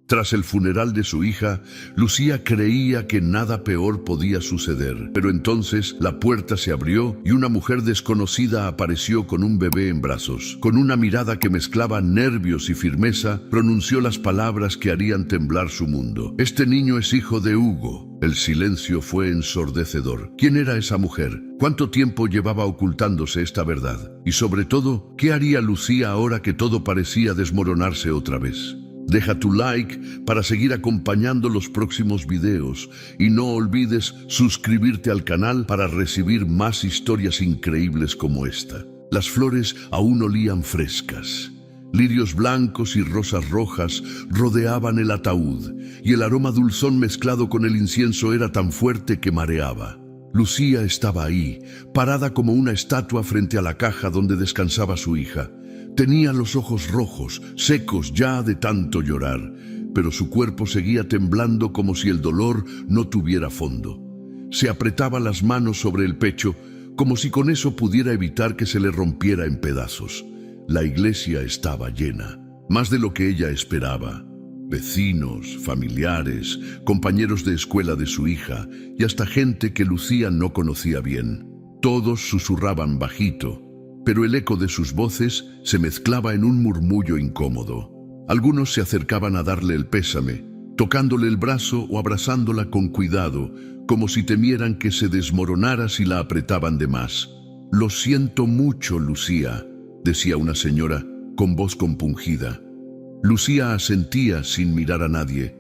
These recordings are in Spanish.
Tras el funeral de su hija, Lucía creía que nada peor podía suceder. Pero entonces la puerta se abrió y una mujer desconocida apareció con un bebé en brazos. Con una mirada que mezclaba nervios y firmeza, pronunció las palabras que harían temblar su mundo. «Este niño es hijo de Hugo». El silencio fue ensordecedor. ¿Quién era esa mujer? ¿Cuánto tiempo llevaba ocultándose esta verdad? Y sobre todo, ¿qué haría Lucía ahora que todo parecía desmoronarse otra vez? Deja tu like para seguir acompañando los próximos videos y no olvides suscribirte al canal para recibir más historias increíbles como esta. Las flores aún olían frescas. Lirios blancos y rosas rojas rodeaban el ataúd y el aroma dulzón mezclado con el incienso era tan fuerte que mareaba. Lucía estaba ahí, parada como una estatua frente a la caja donde descansaba su hija. Tenía los ojos rojos, secos ya de tanto llorar, pero su cuerpo seguía temblando como si el dolor no tuviera fondo. Se apretaba las manos sobre el pecho, como si con eso pudiera evitar que se le rompiera en pedazos. La iglesia estaba llena, más de lo que ella esperaba. Vecinos, familiares, compañeros de escuela de su hija y hasta gente que Lucía no conocía bien. Todos susurraban bajito, pero el eco de sus voces se mezclaba en un murmullo incómodo. Algunos se acercaban a darle el pésame, tocándole el brazo o abrazándola con cuidado, como si temieran que se desmoronara si la apretaban de más. «Lo siento mucho, Lucía», decía una señora con voz compungida. Lucía asentía sin mirar a nadie.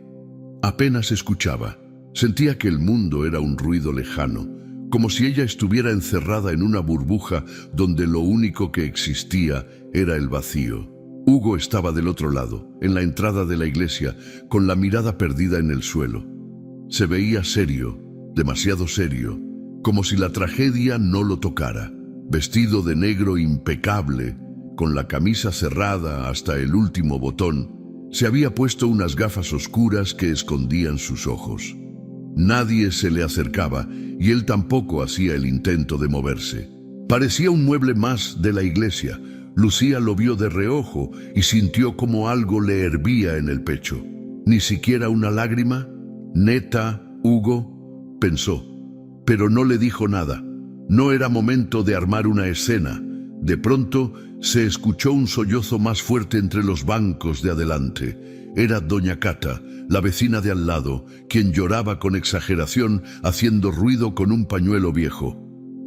Apenas escuchaba. Sentía que el mundo era un ruido lejano, como si ella estuviera encerrada en una burbuja donde lo único que existía era el vacío. Hugo estaba del otro lado, en la entrada de la iglesia, con la mirada perdida en el suelo. Se veía serio, demasiado serio, como si la tragedia no lo tocara. Vestido de negro impecable, con la camisa cerrada hasta el último botón, se había puesto unas gafas oscuras que escondían sus ojos. Nadie se le acercaba y él tampoco hacía el intento de moverse. Parecía un mueble más de la iglesia. Lucía lo vio de reojo y sintió como algo le hervía en el pecho. ¿Ni siquiera una lágrima? «Neta, Hugo», pensó, pero no le dijo nada. No era momento de armar una escena. De pronto se escuchó un sollozo más fuerte entre los bancos de adelante. Era doña Cata, la vecina de al lado, quien lloraba con exageración, haciendo ruido con un pañuelo viejo.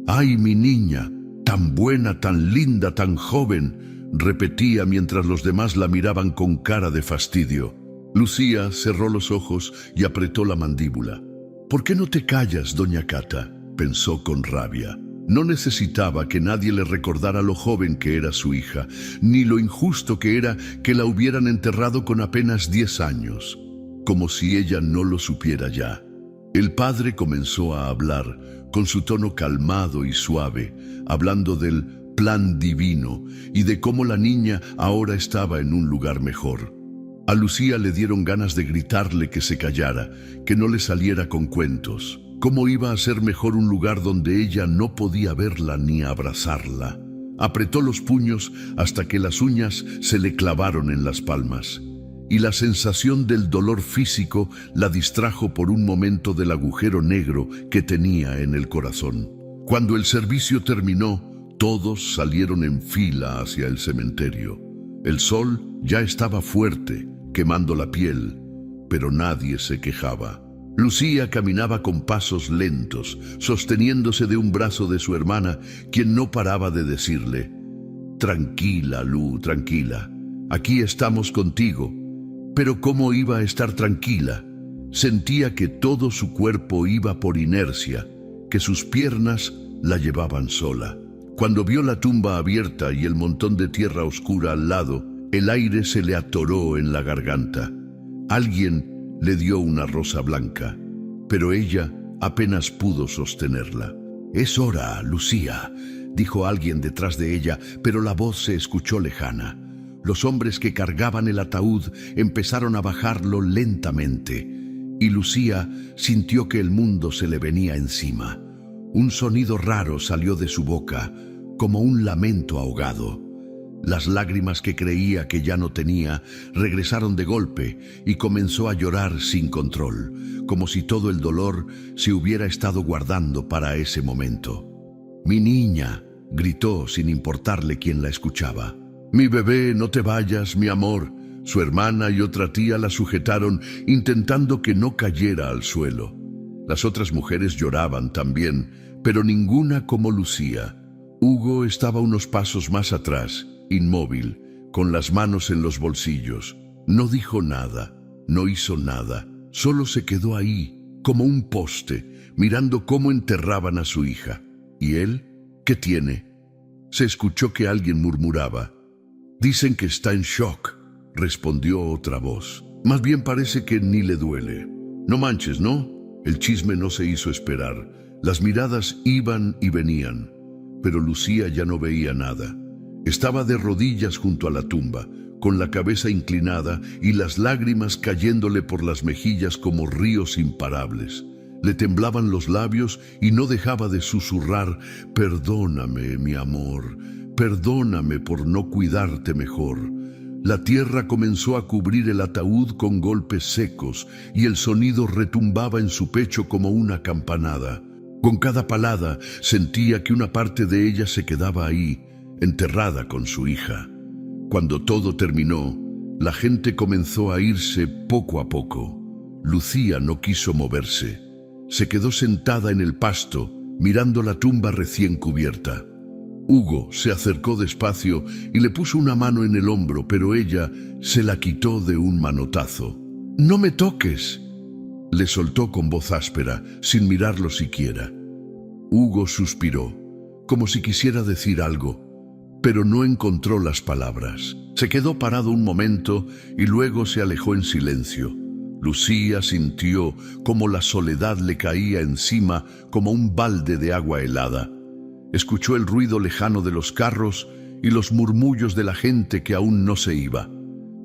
«¡Ay, mi niña! Tan buena, tan linda, tan joven», repetía mientras los demás la miraban con cara de fastidio. Lucía cerró los ojos y apretó la mandíbula. «¿Por qué no te callas, doña Cata?», pensó con rabia. No necesitaba que nadie le recordara lo joven que era su hija, ni lo injusto que era que la hubieran enterrado con apenas 10 años, como si ella no lo supiera ya. El padre comenzó a hablar, con su tono calmado y suave, hablando del plan divino y de cómo la niña ahora estaba en un lugar mejor. A Lucía le dieron ganas de gritarle que se callara, que no le saliera con cuentos. ¿Cómo iba a ser mejor un lugar donde ella no podía verla ni abrazarla? Apretó los puños hasta que las uñas se le clavaron en las palmas, y la sensación del dolor físico la distrajo por un momento del agujero negro que tenía en el corazón. Cuando el servicio terminó, todos salieron en fila hacia el cementerio. El sol ya estaba fuerte, quemando la piel, pero nadie se quejaba. Lucía caminaba con pasos lentos, sosteniéndose de un brazo de su hermana, quien no paraba de decirle: «Tranquila, Lu, tranquila. Aquí estamos contigo». Pero ¿cómo iba a estar tranquila? Sentía que todo su cuerpo iba por inercia, que sus piernas la llevaban sola. Cuando vio la tumba abierta y el montón de tierra oscura al lado, el aire se le atoró en la garganta. Alguien le dio una rosa blanca, pero ella apenas pudo sostenerla. «Es hora, Lucía», dijo alguien detrás de ella, pero la voz se escuchó lejana. Los hombres que cargaban el ataúd empezaron a bajarlo lentamente, y Lucía sintió que el mundo se le venía encima. Un sonido raro salió de su boca, como un lamento ahogado. Las lágrimas que creía que ya no tenía regresaron de golpe y comenzó a llorar sin control, como si todo el dolor se hubiera estado guardando para ese momento. «Mi niña», gritó sin importarle quién la escuchaba. «Mi bebé, no te vayas, mi amor». Su hermana y otra tía la sujetaron, intentando que no cayera al suelo. Las otras mujeres lloraban también, pero ninguna como Lucía. Hugo estaba unos pasos más atrás, inmóvil, con las manos en los bolsillos. No dijo nada, no hizo nada, solo se quedó ahí, como un poste, mirando cómo enterraban a su hija. ¿Y él? ¿Qué tiene? Se escuchó que alguien murmuraba. «Dicen que está en shock», respondió otra voz. «Más bien parece que ni le duele». «No manches, ¿no?» El chisme no se hizo esperar. Las miradas iban y venían, pero Lucía ya no veía nada. Estaba de rodillas junto a la tumba, con la cabeza inclinada y las lágrimas cayéndole por las mejillas como ríos imparables. Le temblaban los labios y no dejaba de susurrar: «Perdóname, mi amor, perdóname por no cuidarte mejor». La tierra comenzó a cubrir el ataúd con golpes secos y el sonido retumbaba en su pecho como una campanada. Con cada palada sentía que una parte de ella se quedaba ahí, enterrada con su hija. Cuando todo terminó, la gente comenzó a irse poco a poco. Lucía no quiso moverse. Se quedó sentada en el pasto, mirando la tumba recién cubierta. Hugo se acercó despacio y le puso una mano en el hombro, pero ella se la quitó de un manotazo. «No me toques», le soltó con voz áspera, sin mirarlo siquiera. Hugo suspiró, como si quisiera decir algo, pero no encontró las palabras. Se quedó parado un momento y luego se alejó en silencio. Lucía sintió como la soledad le caía encima como un balde de agua helada. Escuchó el ruido lejano de los carros y los murmullos de la gente que aún no se iba.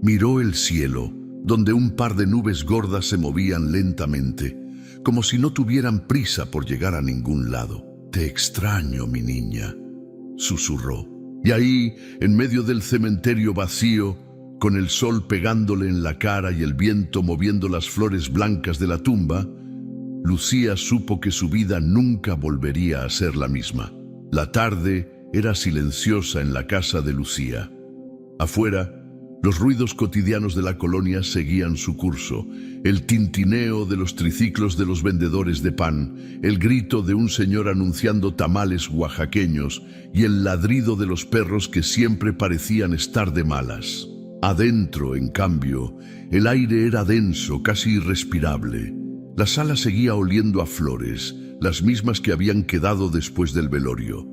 Miró el cielo, donde un par de nubes gordas se movían lentamente, como si no tuvieran prisa por llegar a ningún lado. «Te extraño, mi niña», susurró. Y ahí, en medio del cementerio vacío, con el sol pegándole en la cara y el viento moviendo las flores blancas de la tumba, Lucía supo que su vida nunca volvería a ser la misma. La tarde era silenciosa en la casa de Lucía. Afuera, los ruidos cotidianos de la colonia seguían su curso: el tintineo de los triciclos de los vendedores de pan, el grito de un señor anunciando tamales oaxaqueños y el ladrido de los perros que siempre parecían estar de malas. Adentro, en cambio, el aire era denso, casi irrespirable. La sala seguía oliendo a flores, las mismas que habían quedado después del velorio.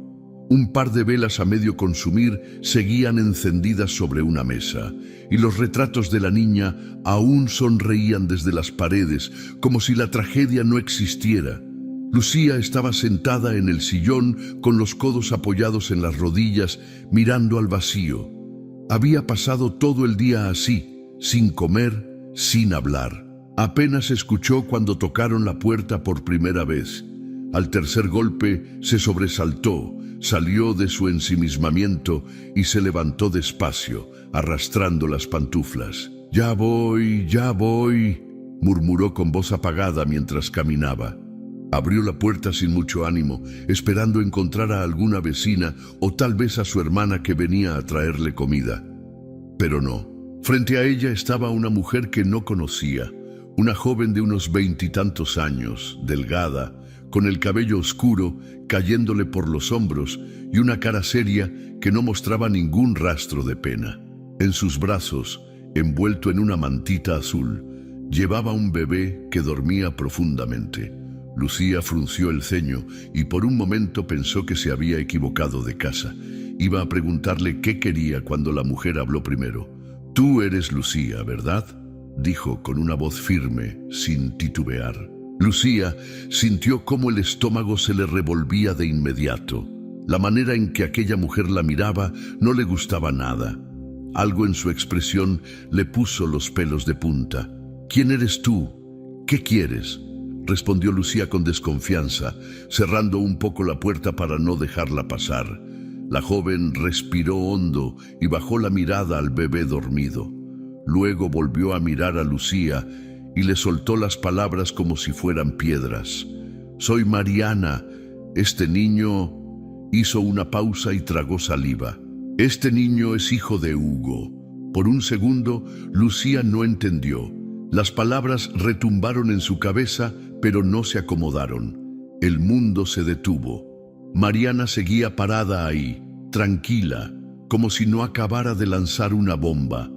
Un par de velas a medio consumir seguían encendidas sobre una mesa, y los retratos de la niña aún sonreían desde las paredes, como si la tragedia no existiera. Lucía estaba sentada en el sillón con los codos apoyados en las rodillas, mirando al vacío. Había pasado todo el día así, sin comer, sin hablar. Apenas escuchó cuando tocaron la puerta por primera vez. Al tercer golpe se sobresaltó, salió de su ensimismamiento y se levantó despacio, arrastrando las pantuflas. Ya voy», murmuró con voz apagada mientras caminaba. Abrió la puerta sin mucho ánimo, esperando encontrar a alguna vecina o tal vez a su hermana que venía a traerle comida. Pero no. Frente a ella estaba una mujer que no conocía, una joven de unos 20 y tantos años, delgada, con el cabello oscuro cayéndole por los hombros y una cara seria que no mostraba ningún rastro de pena. En sus brazos, envuelto en una mantita azul, llevaba un bebé que dormía profundamente. Lucía frunció el ceño y por un momento pensó que se había equivocado de casa. Iba a preguntarle qué quería cuando la mujer habló primero. «Tú eres Lucía, ¿verdad?», dijo con una voz firme, sin titubear. Lucía sintió cómo el estómago se le revolvía de inmediato. La manera en que aquella mujer la miraba no le gustaba nada. Algo en su expresión le puso los pelos de punta. «¿Quién eres tú? ¿Qué quieres?», respondió Lucía con desconfianza, cerrando un poco la puerta para no dejarla pasar. La joven respiró hondo y bajó la mirada al bebé dormido. Luego volvió a mirar a Lucía y le soltó las palabras como si fueran piedras. «Soy Mariana. Este niño...» Hizo una pausa y tragó saliva. «Este niño es hijo de Hugo». Por un segundo, Lucía no entendió. Las palabras retumbaron en su cabeza, pero no se acomodaron. El mundo se detuvo. Mariana seguía parada ahí, tranquila, como si no acabara de lanzar una bomba.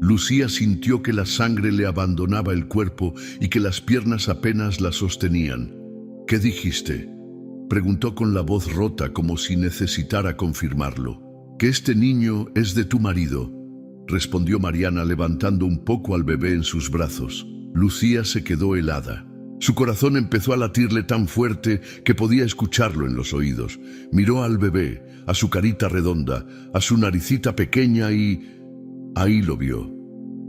Lucía sintió que la sangre le abandonaba el cuerpo y que las piernas apenas la sostenían. «¿Qué dijiste?», preguntó con la voz rota como si necesitara confirmarlo. «Que este niño es de tu marido», respondió Mariana levantando un poco al bebé en sus brazos. Lucía se quedó helada. Su corazón empezó a latirle tan fuerte que podía escucharlo en los oídos. Miró al bebé, a su carita redonda, a su naricita pequeña y... ahí lo vio.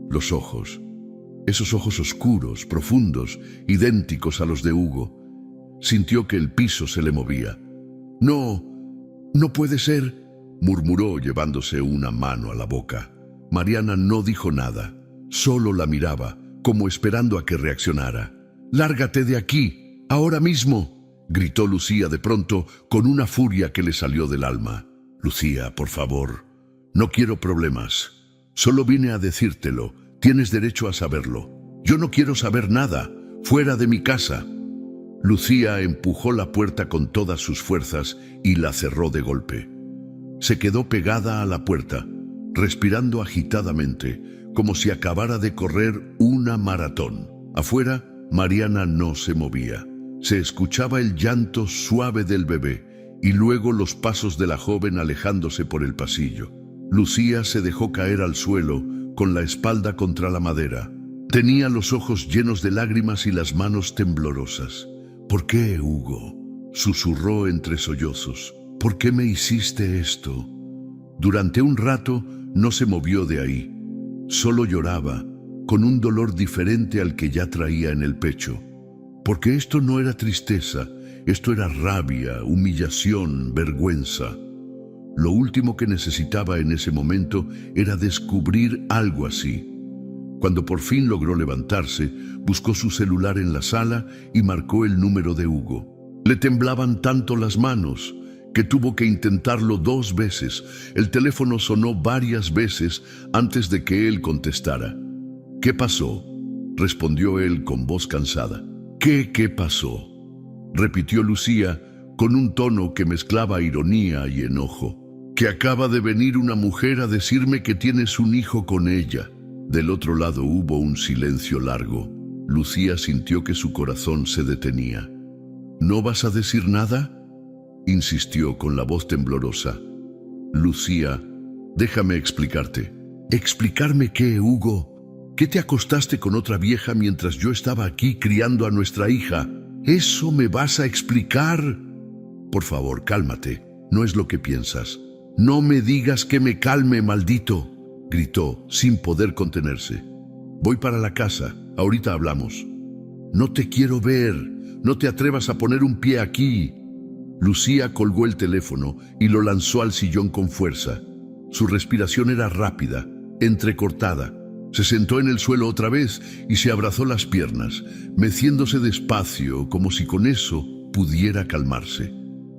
Los ojos. Esos ojos oscuros, profundos, idénticos a los de Hugo. Sintió que el piso se le movía. «No, no puede ser», murmuró llevándose una mano a la boca. Mariana no dijo nada, solo la miraba, como esperando a que reaccionara. «Lárgate de aquí, ahora mismo», gritó Lucía de pronto con una furia que le salió del alma. «Lucía, por favor, no quiero problemas. Solo vine a decírtelo, tienes derecho a saberlo. Yo no quiero saber nada, fuera de mi casa». Lucía empujó la puerta con todas sus fuerzas y la cerró de golpe. Se quedó pegada a la puerta, respirando agitadamente, como si acabara de correr una maratón. Afuera, Mariana no se movía. Se escuchaba el llanto suave del bebé y luego los pasos de la joven alejándose por el pasillo. Lucía se dejó caer al suelo, con la espalda contra la madera. Tenía los ojos llenos de lágrimas y las manos temblorosas. «¿Por qué, Hugo?», susurró entre sollozos. «¿Por qué me hiciste esto?». Durante un rato no se movió de ahí. Solo lloraba, con un dolor diferente al que ya traía en el pecho. Porque esto no era tristeza, esto era rabia, humillación, vergüenza. Lo último que necesitaba en ese momento era descubrir algo así. Cuando por fin logró levantarse, buscó su celular en la sala y marcó el número de Hugo. Le temblaban tanto las manos que tuvo que intentarlo 2 veces. El teléfono sonó varias veces antes de que él contestara. «¿Qué pasó?», respondió él con voz cansada. ¿Qué pasó?», repitió Lucía con un tono que mezclaba ironía y enojo. «Que acaba de venir una mujer a decirme que tienes un hijo con ella». Del otro lado hubo un silencio largo. Lucía sintió que su corazón se detenía. «¿No vas a decir nada?», insistió con la voz temblorosa. «Lucía, déjame explicarte». «¿Explicarme qué, Hugo? ¿Que te acostaste con otra vieja mientras yo estaba aquí criando a nuestra hija? ¿Eso me vas a explicar?» «Por favor, cálmate. No es lo que piensas». «No me digas que me calme, maldito», gritó, sin poder contenerse. «Voy para la casa, ahorita hablamos». «No te quiero ver, no te atrevas a poner un pie aquí». Lucía colgó el teléfono y lo lanzó al sillón con fuerza. Su respiración era rápida, entrecortada. Se sentó en el suelo otra vez y se abrazó las piernas, meciéndose despacio, como si con eso pudiera calmarse.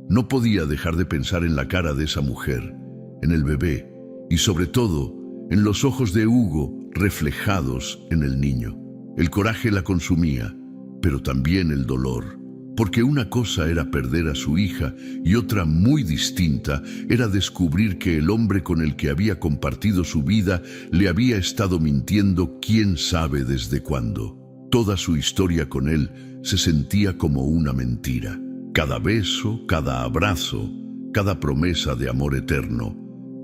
No podía dejar de pensar en la cara de esa mujer, en el bebé y sobre todo en los ojos de Hugo reflejados en el niño. El coraje la consumía, pero también el dolor, porque una cosa era perder a su hija y otra muy distinta era descubrir que el hombre con el que había compartido su vida le había estado mintiendo quién sabe desde cuándo. Toda su historia con él se sentía como una mentira. Cada beso, cada abrazo, cada promesa de amor eterno.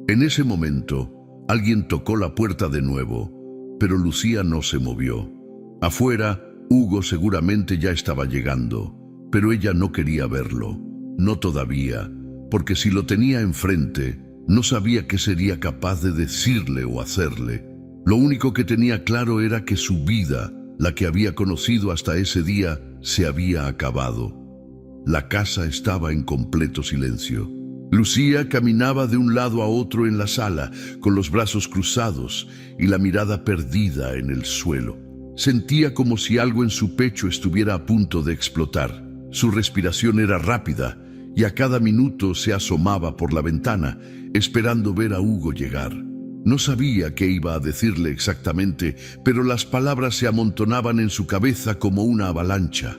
En ese momento, alguien tocó la puerta de nuevo, pero Lucía no se movió. Afuera, Hugo seguramente ya estaba llegando, pero ella no quería verlo. No todavía, porque si lo tenía enfrente, no sabía qué sería capaz de decirle o hacerle. Lo único que tenía claro era que su vida, la que había conocido hasta ese día, se había acabado. La casa estaba en completo silencio. Lucía caminaba de un lado a otro en la sala, con los brazos cruzados y la mirada perdida en el suelo. Sentía como si algo en su pecho estuviera a punto de explotar. Su respiración era rápida y a cada minuto se asomaba por la ventana, esperando ver a Hugo llegar. No sabía qué iba a decirle exactamente, pero las palabras se amontonaban en su cabeza como una avalancha.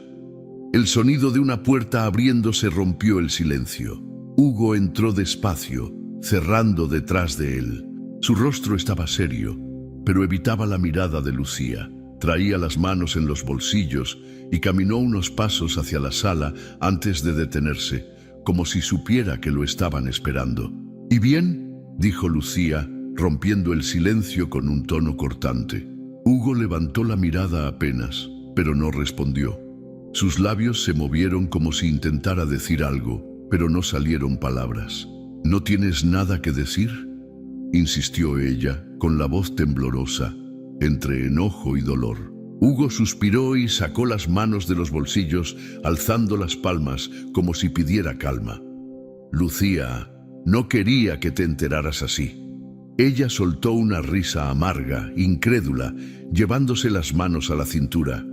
El sonido de una puerta abriéndose rompió el silencio. Hugo entró despacio, cerrando detrás de él. Su rostro estaba serio, pero evitaba la mirada de Lucía. Traía las manos en los bolsillos y caminó unos pasos hacia la sala antes de detenerse, como si supiera que lo estaban esperando. «¿Y bien?», dijo Lucía, rompiendo el silencio con un tono cortante. Hugo levantó la mirada apenas, pero no respondió. Sus labios se movieron como si intentara decir algo, pero no salieron palabras. «¿No tienes nada que decir?», insistió ella, con la voz temblorosa, entre enojo y dolor. Hugo suspiró y sacó las manos de los bolsillos, alzando las palmas como si pidiera calma. «Lucía, no quería que te enteraras así». Ella soltó una risa amarga, incrédula, llevándose las manos a la cintura.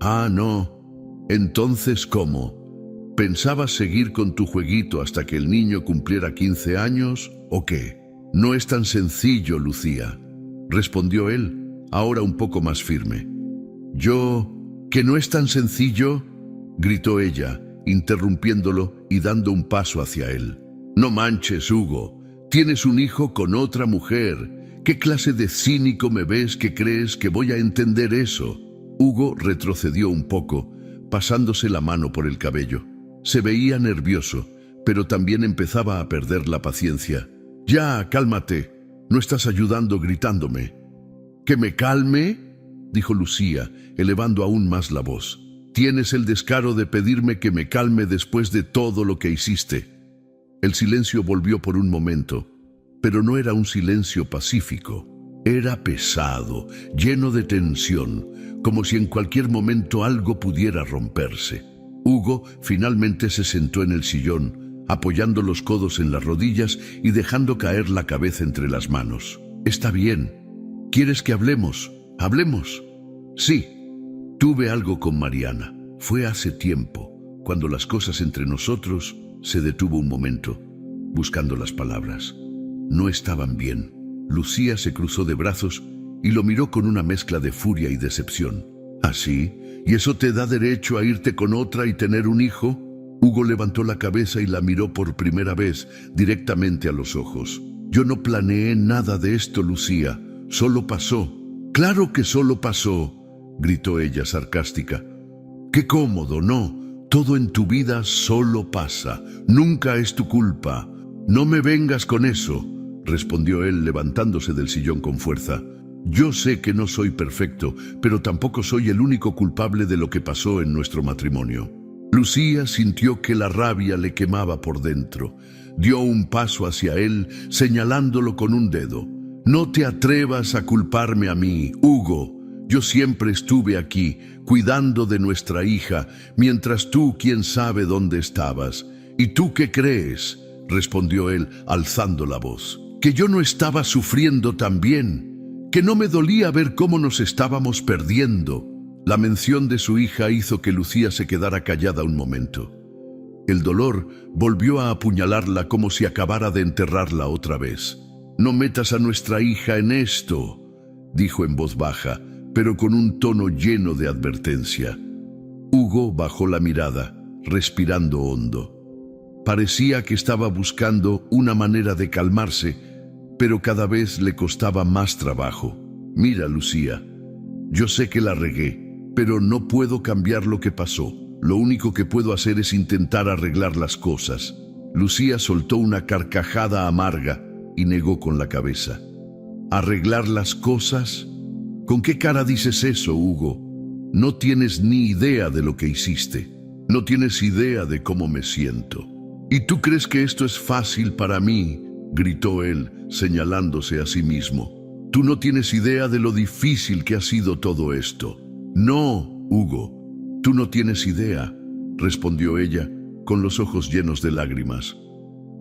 «Ah, no. Entonces, ¿cómo? ¿Pensabas seguir con tu jueguito hasta que el niño cumpliera 15 años o qué?» «No es tan sencillo, Lucía», respondió él, ahora un poco más firme. «¿Que no es tan sencillo?», gritó ella, interrumpiéndolo y dando un paso hacia él. «No manches, Hugo. Tienes un hijo con otra mujer. ¿Qué clase de cínico me ves que crees que voy a entender eso?» Hugo retrocedió un poco, pasándose la mano por el cabello. Se veía nervioso, pero también empezaba a perder la paciencia. «Ya, cálmate. No estás ayudando gritándome». «¿Que me calme?», dijo Lucía, elevando aún más la voz. «Tienes el descaro de pedirme que me calme después de todo lo que hiciste». El silencio volvió por un momento, pero no era un silencio pacífico. Era pesado, lleno de tensión, como si en cualquier momento algo pudiera romperse. Hugo finalmente se sentó en el sillón, apoyando los codos en las rodillas y dejando caer la cabeza entre las manos. «Está bien. ¿Quieres que hablemos? ¿Hablemos?» «Sí. Tuve algo con Mariana. Fue hace tiempo, cuando las cosas entre nosotros…» Se detuvo un momento, buscando las palabras. No estaban bien. Lucía se cruzó de brazos y lo miró con una mezcla de furia y decepción. «¿Así? ¿Y eso te da derecho a irte con otra y tener un hijo?» Hugo levantó la cabeza y la miró por primera vez directamente a los ojos. «Yo no planeé nada de esto, Lucía. Solo pasó». «Claro que solo pasó», gritó ella sarcástica. «Qué cómodo, ¿no? Todo en tu vida solo pasa. Nunca es tu culpa». «No me vengas con eso», respondió él levantándose del sillón con fuerza. «Yo sé que no soy perfecto, pero tampoco soy el único culpable de lo que pasó en nuestro matrimonio». Lucía sintió que la rabia le quemaba por dentro. Dio un paso hacia él, señalándolo con un dedo. «No te atrevas a culparme a mí, Hugo. Yo siempre estuve aquí, cuidando de nuestra hija, mientras tú quién sabe dónde estabas. ¿Y tú qué crees?», respondió él, alzando la voz. «¿Que yo no estaba sufriendo también? ¿Que no me dolía ver cómo nos estábamos perdiendo?». La mención de su hija hizo que Lucía se quedara callada un momento. El dolor volvió a apuñalarla como si acabara de enterrarla otra vez. «No metas a nuestra hija en esto», dijo en voz baja, pero con un tono lleno de advertencia. Hugo bajó la mirada, respirando hondo. Parecía que estaba buscando una manera de calmarse, pero cada vez le costaba más trabajo. «Mira, Lucía, yo sé que la regué, pero no puedo cambiar lo que pasó. Lo único que puedo hacer es intentar arreglar las cosas». Lucía soltó una carcajada amarga y negó con la cabeza. «¿Arreglar las cosas? ¿Con qué cara dices eso, Hugo? No tienes ni idea de lo que hiciste. No tienes idea de cómo me siento». «¿Y tú crees que esto es fácil para mí?», gritó él, señalándose a sí mismo. «Tú no tienes idea de lo difícil que ha sido todo esto». «No, Hugo, tú no tienes idea», respondió ella, con los ojos llenos de lágrimas.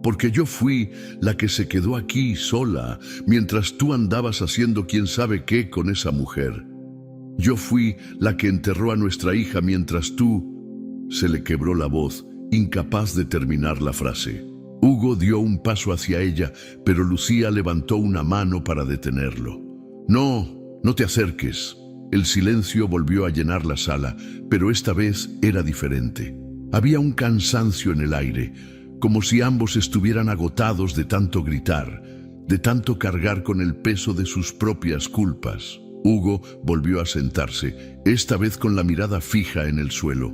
porque yo fui la que se quedó aquí sola mientras tú andabas haciendo quién sabe qué con esa mujer. Yo fui la que enterró a nuestra hija mientras tú... Se le quebró la voz, incapaz de terminar la frase. Hugo dio un paso hacia ella, pero Lucía levantó una mano para detenerlo. No, no te acerques. El silencio volvió a llenar la sala, pero esta vez era diferente. Había un cansancio en el aire, como si ambos estuvieran agotados de tanto gritar, de tanto cargar con el peso de sus propias culpas. Hugo volvió a sentarse, esta vez con la mirada fija en el suelo.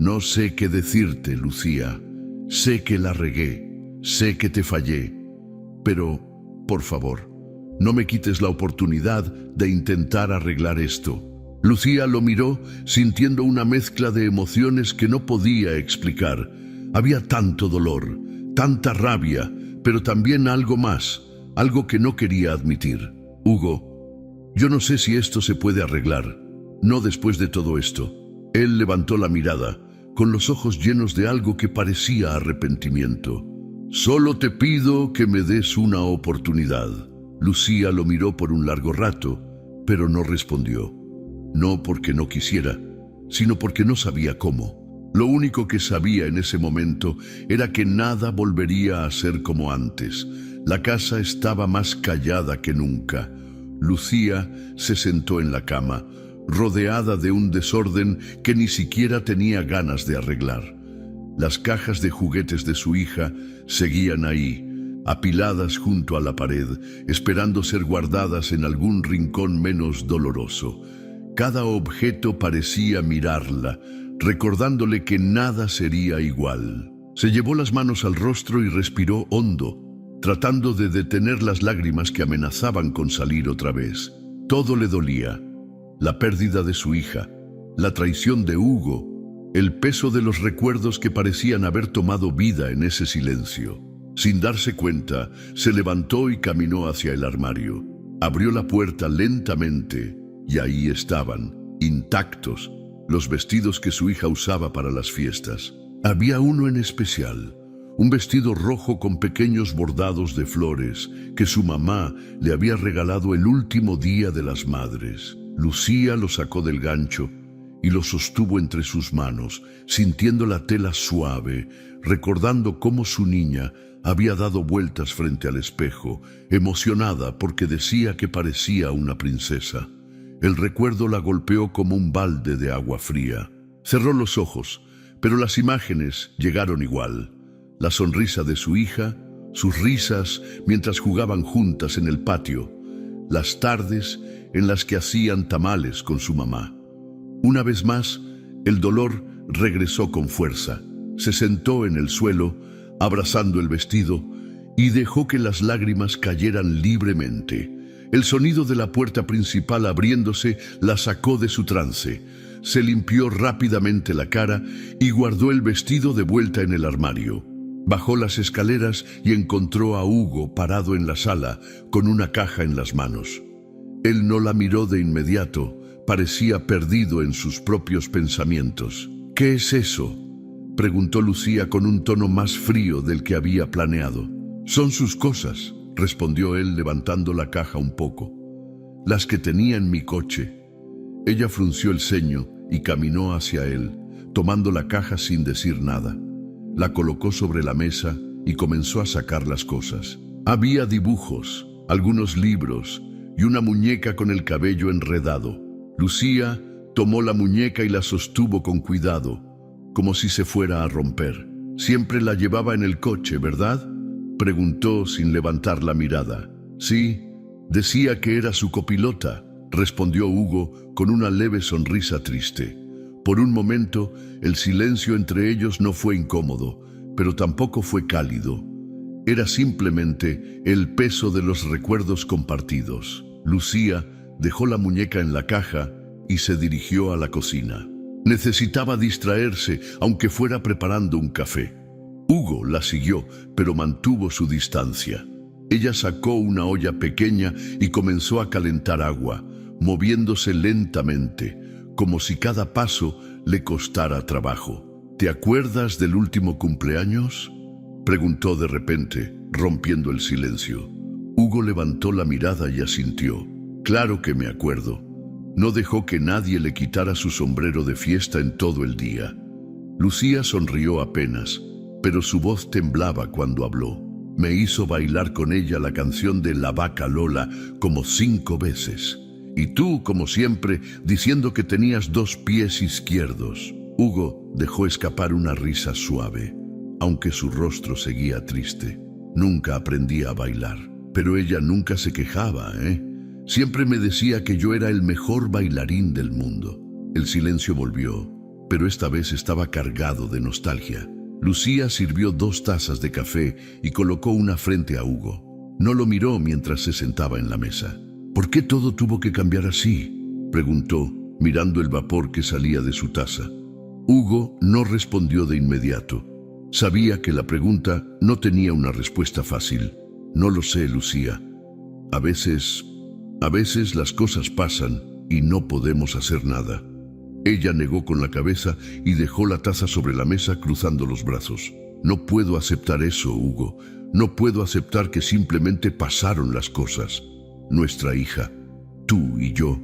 No sé qué decirte, Lucía. Sé que la regué, sé que te fallé, pero, por favor, no me quites la oportunidad de intentar arreglar esto. Lucía lo miró, sintiendo una mezcla de emociones que no podía explicar. Había tanto dolor, tanta rabia, pero también algo más, algo que no quería admitir. Hugo, yo no sé si esto se puede arreglar, no después de todo esto. Él levantó la mirada, con los ojos llenos de algo que parecía arrepentimiento. Solo te pido que me des una oportunidad. Lucía lo miró por un largo rato, pero no respondió. No porque no quisiera, sino porque no sabía cómo. Lo único que sabía en ese momento era que nada volvería a ser como antes. La casa estaba más callada que nunca. Lucía se sentó en la cama, rodeada de un desorden que ni siquiera tenía ganas de arreglar. Las cajas de juguetes de su hija seguían ahí, apiladas junto a la pared, esperando ser guardadas en algún rincón menos doloroso. Cada objeto parecía mirarla, recordándole que nada sería igual. Se llevó las manos al rostro y respiró hondo, tratando de detener las lágrimas que amenazaban con salir otra vez. Todo le dolía. La pérdida de su hija, la traición de Hugo, el peso de los recuerdos que parecían haber tomado vida en ese silencio. Sin darse cuenta, se levantó y caminó hacia el armario. Abrió la puerta lentamente y ahí estaban, intactos, los vestidos que su hija usaba para las fiestas. Había uno en especial, un vestido rojo con pequeños bordados de flores que su mamá le había regalado el último día de las madres. Lucía lo sacó del gancho y lo sostuvo entre sus manos, sintiendo la tela suave, recordando cómo su niña había dado vueltas frente al espejo, emocionada porque decía que parecía una princesa. El recuerdo la golpeó como un balde de agua fría. Cerró los ojos, pero las imágenes llegaron igual. La sonrisa de su hija, sus risas mientras jugaban juntas en el patio, las tardes en las que hacían tamales con su mamá. Una vez más, el dolor regresó con fuerza. Se sentó en el suelo, abrazando el vestido, y dejó que las lágrimas cayeran libremente. El sonido de la puerta principal abriéndose la sacó de su trance. Se limpió rápidamente la cara y guardó el vestido de vuelta en el armario. Bajó las escaleras y encontró a Hugo parado en la sala, con una caja en las manos. Él no la miró de inmediato, parecía perdido en sus propios pensamientos. ¿Qué es eso?, preguntó Lucía con un tono más frío del que había planeado. Son sus cosas, respondió él levantando la caja un poco. Las que tenía en mi coche. Ella frunció el ceño y caminó hacia él, tomando la caja sin decir nada. La colocó sobre la mesa y comenzó a sacar las cosas. Había dibujos, algunos libros y una muñeca con el cabello enredado. Lucía tomó la muñeca y la sostuvo con cuidado, como si se fuera a romper. «Siempre la llevaba en el coche, ¿verdad?», preguntó sin levantar la mirada. «Sí, decía que era su copilota», respondió Hugo con una leve sonrisa triste. Por un momento, el silencio entre ellos no fue incómodo, pero tampoco fue cálido. Era simplemente el peso de los recuerdos compartidos. Lucía dejó la muñeca en la caja y se dirigió a la cocina. Necesitaba distraerse, aunque fuera preparando un café. Hugo la siguió, pero mantuvo su distancia. Ella sacó una olla pequeña y comenzó a calentar agua, moviéndose lentamente, como si cada paso le costara trabajo. «¿Te acuerdas del último cumpleaños?», Preguntó de repente, rompiendo el silencio. Hugo levantó la mirada y asintió. Claro que me acuerdo. No dejó que nadie le quitara su sombrero de fiesta en todo el día. Lucía sonrió apenas, pero su voz temblaba cuando habló. Me hizo bailar con ella la canción de La Vaca Lola como 5 veces. Y tú, como siempre, diciendo que tenías 2 pies izquierdos. Hugo dejó escapar una risa suave, aunque su rostro seguía triste. Nunca aprendí a bailar, pero ella nunca se quejaba, ¿eh? Siempre me decía que yo era el mejor bailarín del mundo. El silencio volvió, pero esta vez estaba cargado de nostalgia. Lucía sirvió 2 tazas de café y colocó una frente a Hugo. No lo miró mientras se sentaba en la mesa. ¿Por qué todo tuvo que cambiar así?, preguntó, mirando el vapor que salía de su taza. Hugo no respondió de inmediato. Sabía que la pregunta no tenía una respuesta fácil. No lo sé, Lucía. A veces las cosas pasan y no podemos hacer nada. Ella negó con la cabeza y dejó la taza sobre la mesa cruzando los brazos. No puedo aceptar eso, Hugo. No puedo aceptar que simplemente pasaron las cosas. Nuestra hija, tú y yo,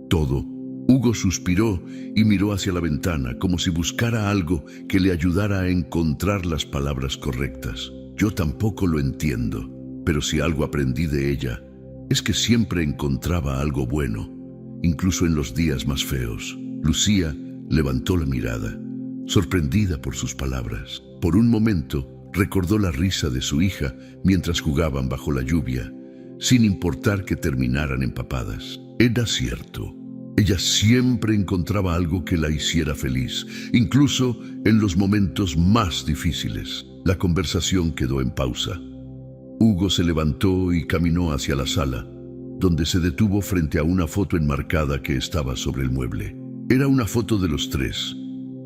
todo. Hugo suspiró y miró hacia la ventana como si buscara algo que le ayudara a encontrar las palabras correctas. Yo tampoco lo entiendo, pero si algo aprendí de ella, es que siempre encontraba algo bueno, incluso en los días más feos. Lucía levantó la mirada, sorprendida por sus palabras. Por un momento recordó la risa de su hija mientras jugaban bajo la lluvia, sin importar que terminaran empapadas. Era cierto. Ella siempre encontraba algo que la hiciera feliz, incluso en los momentos más difíciles. La conversación quedó en pausa. Hugo se levantó y caminó hacia la sala, donde se detuvo frente a una foto enmarcada que estaba sobre el mueble. Era una foto de los 3,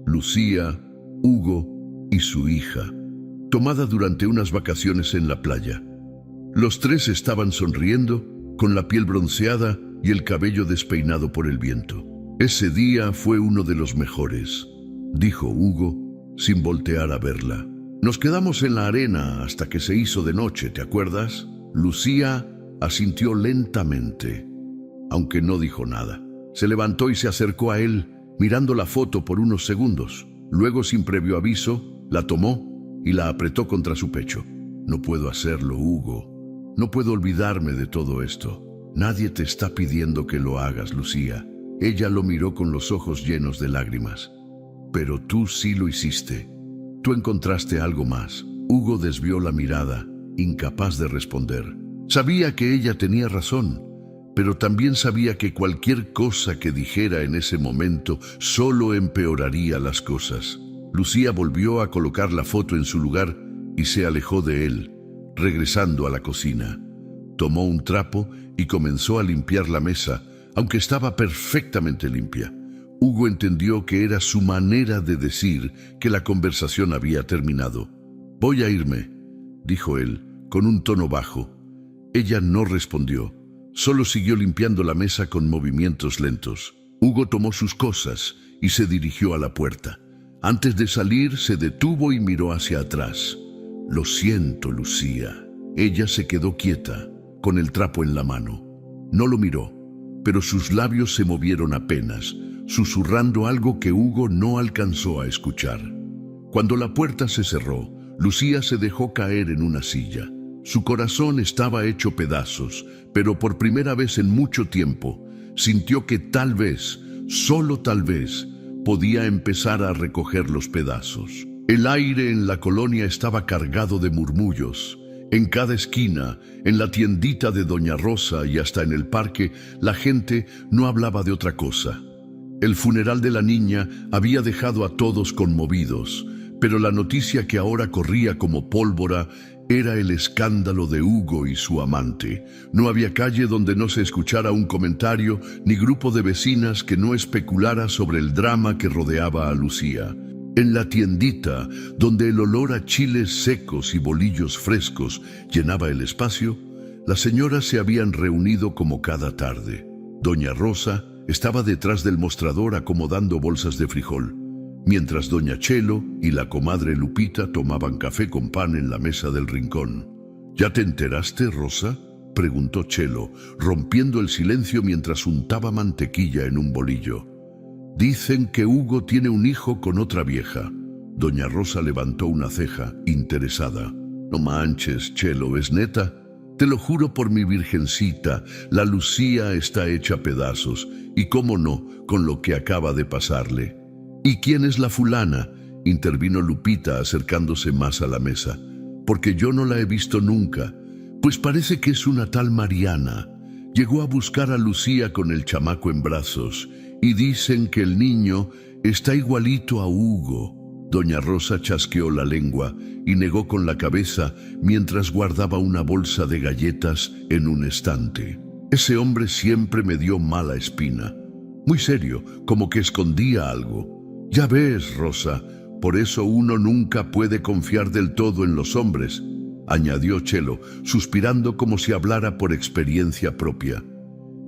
Lucía, Hugo y su hija, tomada durante unas vacaciones en la playa. Los 3 estaban sonriendo, con la piel bronceada y el cabello despeinado por el viento. Ese día fue uno de los mejores, dijo Hugo, sin voltear a verla. Nos quedamos en la arena hasta que se hizo de noche, ¿te acuerdas? Lucía asintió lentamente, aunque no dijo nada. Se levantó y se acercó a él, mirando la foto por unos segundos. Luego, sin previo aviso, la tomó y la apretó contra su pecho. No puedo hacerlo, Hugo. No puedo olvidarme de todo esto. Nadie te está pidiendo que lo hagas, Lucía. Ella lo miró con los ojos llenos de lágrimas. Pero tú sí lo hiciste. Tú encontraste algo más. Hugo desvió la mirada, incapaz de responder. Sabía que ella tenía razón, pero también sabía que cualquier cosa que dijera en ese momento solo empeoraría las cosas. Lucía volvió a colocar la foto en su lugar y se alejó de él, regresando a la cocina. Tomó un trapo y comenzó a limpiar la mesa, aunque estaba perfectamente limpia. Hugo entendió que era su manera de decir que la conversación había terminado. «Voy a irme», dijo él, con un tono bajo. Ella no respondió, solo siguió limpiando la mesa con movimientos lentos. Hugo tomó sus cosas y se dirigió a la puerta. Antes de salir, se detuvo y miró hacia atrás. «Lo siento, Lucía». Ella se quedó quieta, con el trapo en la mano. No lo miró, pero sus labios se movieron apenas, susurrando algo que Hugo no alcanzó a escuchar. Cuando la puerta se cerró, Lucía se dejó caer en una silla. Su corazón estaba hecho pedazos, pero por primera vez en mucho tiempo, sintió que tal vez, solo tal vez, podía empezar a recoger los pedazos. El aire en la colonia estaba cargado de murmullos. En cada esquina, en la tiendita de Doña Rosa y hasta en el parque, la gente no hablaba de otra cosa. El funeral de la niña había dejado a todos conmovidos, pero la noticia que ahora corría como pólvora era el escándalo de Hugo y su amante. No había calle donde no se escuchara un comentario, ni grupo de vecinas que no especulara sobre el drama que rodeaba a Lucía. En la tiendita, donde el olor a chiles secos y bolillos frescos llenaba el espacio, las señoras se habían reunido como cada tarde. Doña Rosa estaba detrás del mostrador acomodando bolsas de frijol. mientras doña Chelo y la comadre Lupita tomaban café con pan en la mesa del rincón. ¿Ya te enteraste, Rosa?, preguntó Chelo, rompiendo el silencio mientras untaba mantequilla en un bolillo. Dicen que Hugo tiene un hijo con otra vieja. Doña Rosa levantó una ceja, interesada. No manches, Chelo, ¿es neta? Te lo juro por mi virgencita, la Lucía está hecha pedazos, y cómo no, con lo que acaba de pasarle. ¿Y quién es la fulana?, intervino Lupita acercándose más a la mesa. Porque yo no la he visto nunca. Pues parece que es una tal Mariana. Llegó a buscar a Lucía con el chamaco en brazos, y dicen que el niño está igualito a Hugo. Doña Rosa chasqueó la lengua y negó con la cabeza mientras guardaba una bolsa de galletas en un estante. Ese hombre siempre me dio mala espina. Muy serio, como que escondía algo. Ya ves, Rosa, por eso uno nunca puede confiar del todo en los hombres, añadió Chelo, suspirando como si hablara por experiencia propia.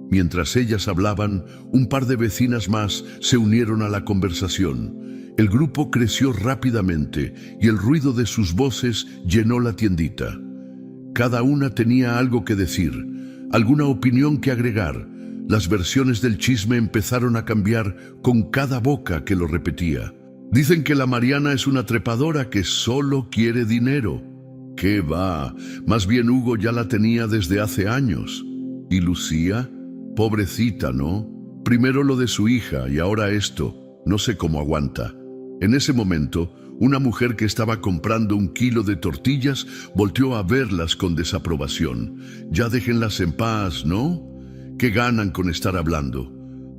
Mientras ellas hablaban, un par de vecinas más se unieron a la conversación. El grupo creció rápidamente y el ruido de sus voces llenó la tiendita. Cada una tenía algo que decir, alguna opinión que agregar. Las versiones del chisme empezaron a cambiar con cada boca que lo repetía. Dicen que la Mariana es una trepadora que solo quiere dinero. ¿Qué va? Más bien Hugo ya la tenía desde hace años. ¿Y Lucía? Pobrecita, ¿no? Primero lo de su hija y ahora esto. No sé cómo aguanta. En ese momento, una mujer que estaba comprando 1 kilo de tortillas volteó a verlas con desaprobación. Ya déjenlas en paz, ¿no? ¿Qué ganan con estar hablando?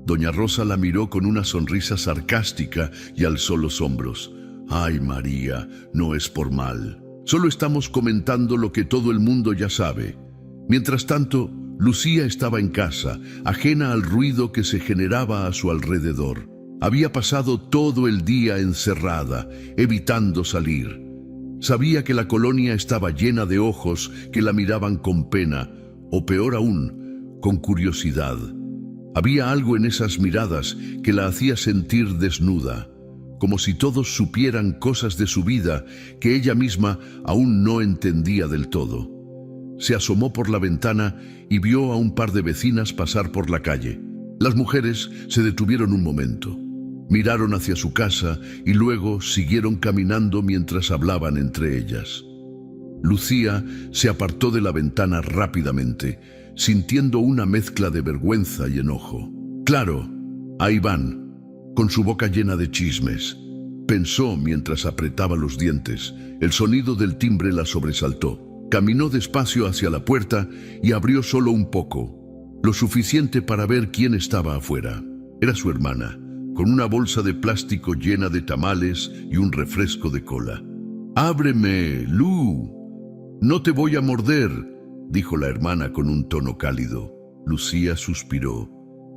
Doña Rosa la miró con una sonrisa sarcástica y alzó los hombros. Ay, María, no es por mal. Solo estamos comentando lo que todo el mundo ya sabe. Mientras tanto, Lucía estaba en casa, ajena al ruido que se generaba a su alrededor. Había pasado todo el día encerrada, evitando salir. Sabía que la colonia estaba llena de ojos que la miraban con pena, o peor aún, con curiosidad. Había algo en esas miradas que la hacía sentir desnuda, como si todos supieran cosas de su vida que ella misma aún no entendía del todo. Se asomó por la ventana y vio a un par de vecinas pasar por la calle. Las mujeres se detuvieron un momento. Miraron hacia su casa y luego siguieron caminando mientras hablaban entre ellas. Lucía se apartó de la ventana rápidamente, sintiendo una mezcla de vergüenza y enojo. Claro, ahí van, con su boca llena de chismes, pensó mientras apretaba los dientes. El sonido del timbre la sobresaltó. Caminó despacio hacia la puerta y abrió solo un poco, lo suficiente para ver quién estaba afuera. Era su hermana, con una bolsa de plástico llena de tamales y un refresco de cola. «¡Ábreme, Lu! No te voy a morder», dijo la hermana con un tono cálido. Lucía suspiró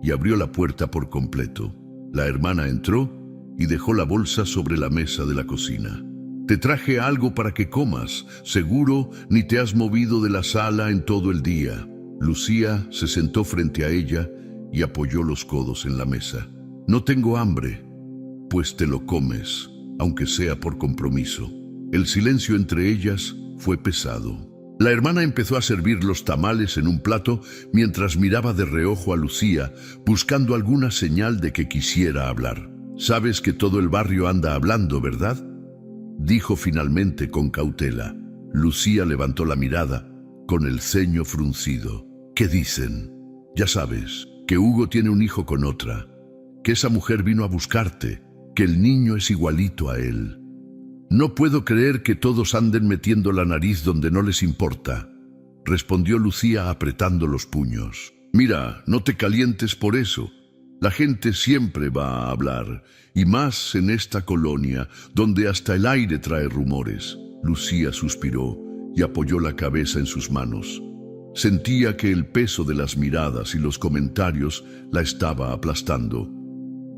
y abrió la puerta por completo. La hermana entró y dejó la bolsa sobre la mesa de la cocina. «Te traje algo para que comas. Seguro ni te has movido de la sala en todo el día». Lucía se sentó frente a ella y apoyó los codos en la mesa. «No tengo hambre». «Pues te lo comes, aunque sea por compromiso». El silencio entre ellas fue pesado. La hermana empezó a servir los tamales en un plato mientras miraba de reojo a Lucía, buscando alguna señal de que quisiera hablar. «Sabes que todo el barrio anda hablando, ¿verdad?», dijo finalmente con cautela. Lucía levantó la mirada, con el ceño fruncido. «¿Qué dicen?» «Ya sabes, que Hugo tiene un hijo con otra, que esa mujer vino a buscarte, que el niño es igualito a él». «No puedo creer que todos anden metiendo la nariz donde no les importa», respondió Lucía apretando los puños. «Mira, no te calientes por eso. La gente siempre va a hablar, y más en esta colonia, donde hasta el aire trae rumores». Lucía suspiró y apoyó la cabeza en sus manos. Sentía que el peso de las miradas y los comentarios la estaba aplastando.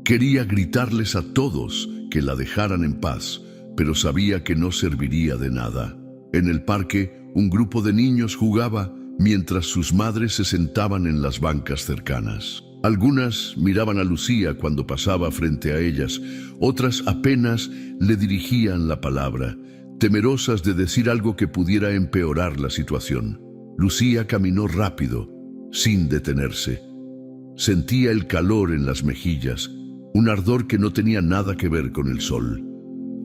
Quería gritarles a todos que la dejaran en paz, pero sabía que no serviría de nada. En el parque, un grupo de niños jugaba mientras sus madres se sentaban en las bancas cercanas. Algunas miraban a Lucía cuando pasaba frente a ellas, otras apenas le dirigían la palabra, temerosas de decir algo que pudiera empeorar la situación. Lucía caminó rápido, sin detenerse. Sentía el calor en las mejillas, un ardor que no tenía nada que ver con el sol.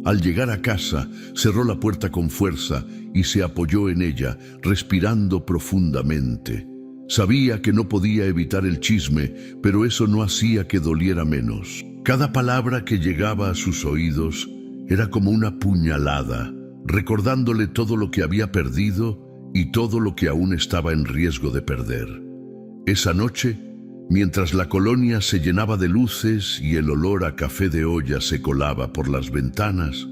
Al llegar a casa, cerró la puerta con fuerza y se apoyó en ella, respirando profundamente. Sabía que no podía evitar el chisme, pero eso no hacía que doliera menos. Cada palabra que llegaba a sus oídos era como una puñalada, recordándole todo lo que había perdido y todo lo que aún estaba en riesgo de perder. Esa noche, mientras la colonia se llenaba de luces y el olor a café de olla se colaba por las ventanas,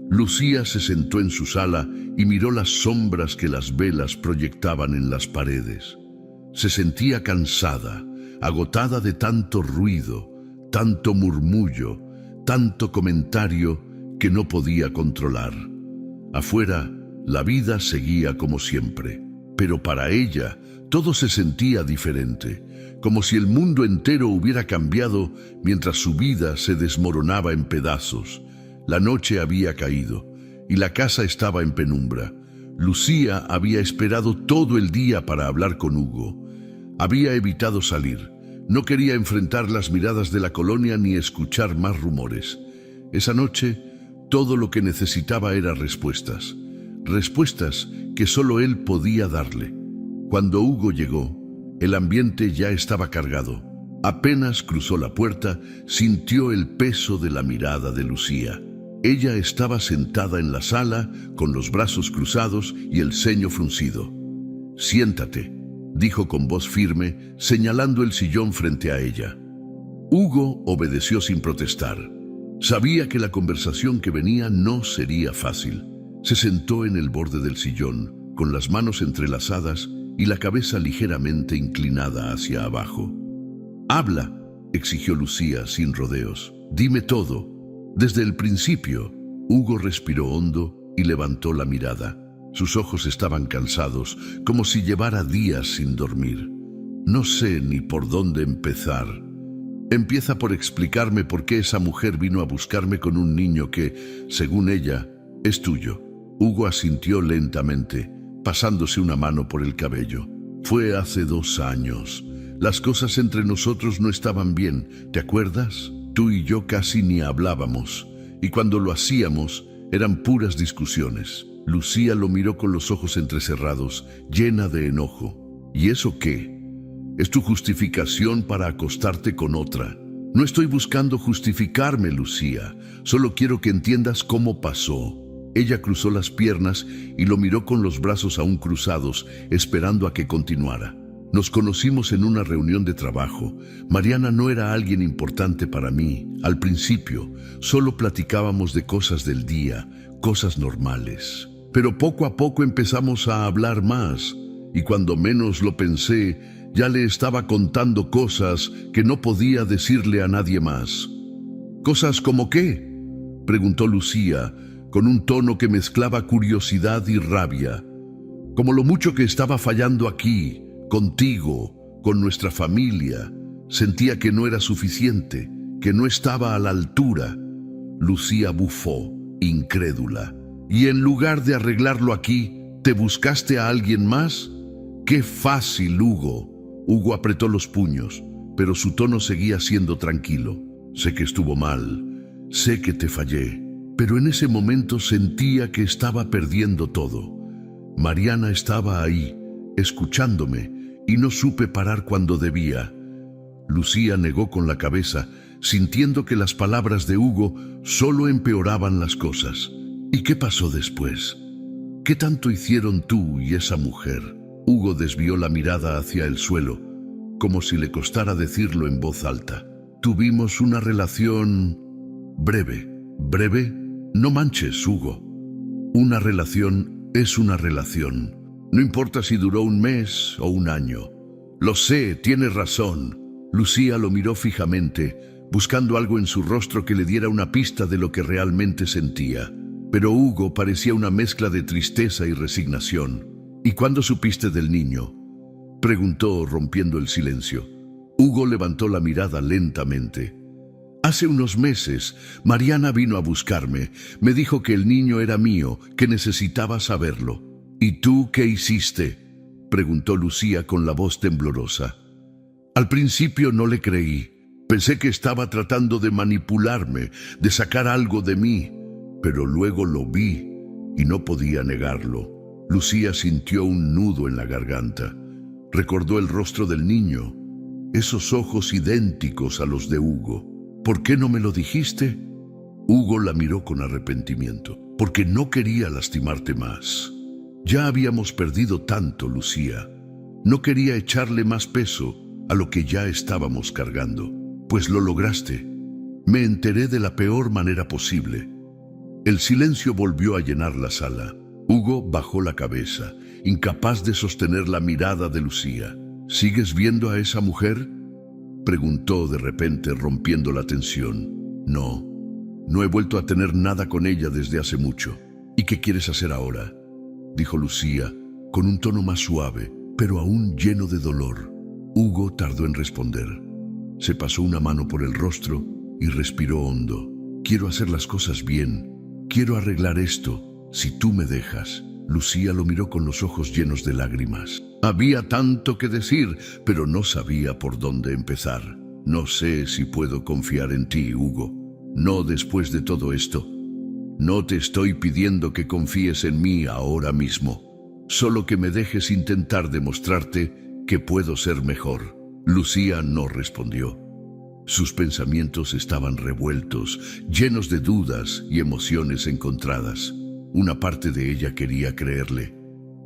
Lucía se sentó en su sala y miró las sombras que las velas proyectaban en las paredes. Se sentía cansada, agotada de tanto ruido, tanto murmullo, tanto comentario que no podía controlar. Afuera, la vida seguía como siempre, pero para ella todo se sentía diferente, como si el mundo entero hubiera cambiado mientras su vida se desmoronaba en pedazos. La noche había caído y la casa estaba en penumbra. Lucía había esperado todo el día para hablar con Hugo. Había evitado salir. No quería enfrentar las miradas de la colonia ni escuchar más rumores. Esa noche, todo lo que necesitaba era respuestas. Respuestas que solo él podía darle. Cuando Hugo llegó, el ambiente ya estaba cargado. Apenas cruzó la puerta, sintió el peso de la mirada de Lucía. Ella estaba sentada en la sala, con los brazos cruzados y el ceño fruncido. «Siéntate», dijo con voz firme, señalando el sillón frente a ella. Hugo obedeció sin protestar. Sabía que la conversación que venía no sería fácil. Se sentó en el borde del sillón, con las manos entrelazadas y la cabeza ligeramente inclinada hacia abajo. «Habla», exigió Lucía sin rodeos. «Dime todo, desde el principio». Hugo respiró hondo y levantó la mirada. Sus ojos estaban cansados, como si llevara días sin dormir. «No sé ni por dónde empezar. Empieza por explicarme por qué esa mujer vino a buscarme con un niño que, según ella, es tuyo». Hugo asintió lentamente, pasándose una mano por el cabello. «Fue hace 2 años. Las cosas entre nosotros no estaban bien, ¿te acuerdas? Tú y yo casi ni hablábamos, y cuando lo hacíamos, eran puras discusiones». Lucía lo miró con los ojos entrecerrados, llena de enojo. «¿Y eso qué? Es tu justificación para acostarte con otra». «No estoy buscando justificarme, Lucía. Solo quiero que entiendas cómo pasó». Ella cruzó las piernas y lo miró con los brazos aún cruzados, esperando a que continuara. «Nos conocimos en una reunión de trabajo. Mariana no era alguien importante para mí. Al principio, solo platicábamos de cosas del día, cosas normales. Pero poco a poco empezamos a hablar más, y cuando menos lo pensé, ya le estaba contando cosas que no podía decirle a nadie más». «¿Cosas como qué?», preguntó Lucía, con un tono que mezclaba curiosidad y rabia. «Como lo mucho que estaba fallando aquí, contigo, con nuestra familia. Sentía que no era suficiente, que no estaba a la altura». Lucía bufó, incrédula. «¿Y en lugar de arreglarlo aquí, te buscaste a alguien más?». «Qué fácil, Hugo». Hugo apretó los puños, pero su tono seguía siendo tranquilo. «Sé que estuvo mal, sé que te fallé, pero en ese momento sentía que estaba perdiendo todo. Mariana estaba ahí, escuchándome, y no supe parar cuando debía». Lucía negó con la cabeza, sintiendo que las palabras de Hugo solo empeoraban las cosas. «¿Y qué pasó después? ¿Qué tanto hicieron tú y esa mujer?». Hugo desvió la mirada hacia el suelo, como si le costara decirlo en voz alta. «Tuvimos una relación breve». «¿Breve? No manches, Hugo. Una relación es una relación. No importa si duró 1 mes o 1 año». «Lo sé, tienes razón». Lucía lo miró fijamente, buscando algo en su rostro que le diera una pista de lo que realmente sentía. Pero Hugo parecía una mezcla de tristeza y resignación. «¿Y cuándo supiste del niño?», preguntó, rompiendo el silencio. Hugo levantó la mirada lentamente. Hace unos meses, Mariana vino a buscarme. Me dijo que el niño era mío, que necesitaba saberlo. ¿Y tú qué hiciste?, preguntó Lucía con la voz temblorosa. Al principio no le creí. Pensé que estaba tratando de manipularme, de sacar algo de mí, pero luego lo vi y no podía negarlo. Lucía sintió un nudo en la garganta. Recordó el rostro del niño, esos ojos idénticos a los de Hugo. ¿Por qué no me lo dijiste? Hugo la miró con arrepentimiento. Porque no quería lastimarte más. Ya habíamos perdido tanto, Lucía. No quería echarle más peso a lo que ya estábamos cargando. Pues lo lograste. Me enteré de la peor manera posible. El silencio volvió a llenar la sala. Hugo bajó la cabeza, incapaz de sostener la mirada de Lucía. ¿Sigues viendo a esa mujer?, preguntó de repente, rompiendo la tensión. No, no he vuelto a tener nada con ella desde hace mucho. ¿Y qué quieres hacer ahora?, dijo Lucía, con un tono más suave, pero aún lleno de dolor. Hugo tardó en responder. Se pasó una mano por el rostro y respiró hondo. Quiero hacer las cosas bien. Quiero arreglar esto, si tú me dejas. Lucía lo miró con los ojos llenos de lágrimas. Había tanto que decir, pero no sabía por dónde empezar. No sé si puedo confiar en ti, Hugo. No después de todo esto. No te estoy pidiendo que confíes en mí ahora mismo. Solo que me dejes intentar demostrarte que puedo ser mejor. Lucía no respondió. Sus pensamientos estaban revueltos, llenos de dudas y emociones encontradas. Una parte de ella quería creerle,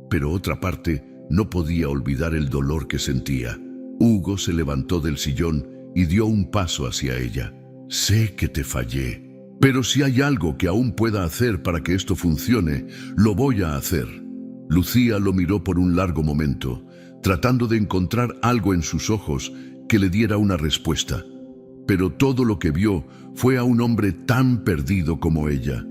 pero otra parte no podía olvidar el dolor que sentía. Hugo se levantó del sillón y dio un paso hacia ella. Sé que te fallé, pero si hay algo que aún pueda hacer para que esto funcione, lo voy a hacer. Lucía lo miró por un largo momento, tratando de encontrar algo en sus ojos que le diera una respuesta. Pero todo lo que vio fue a un hombre tan perdido como ella.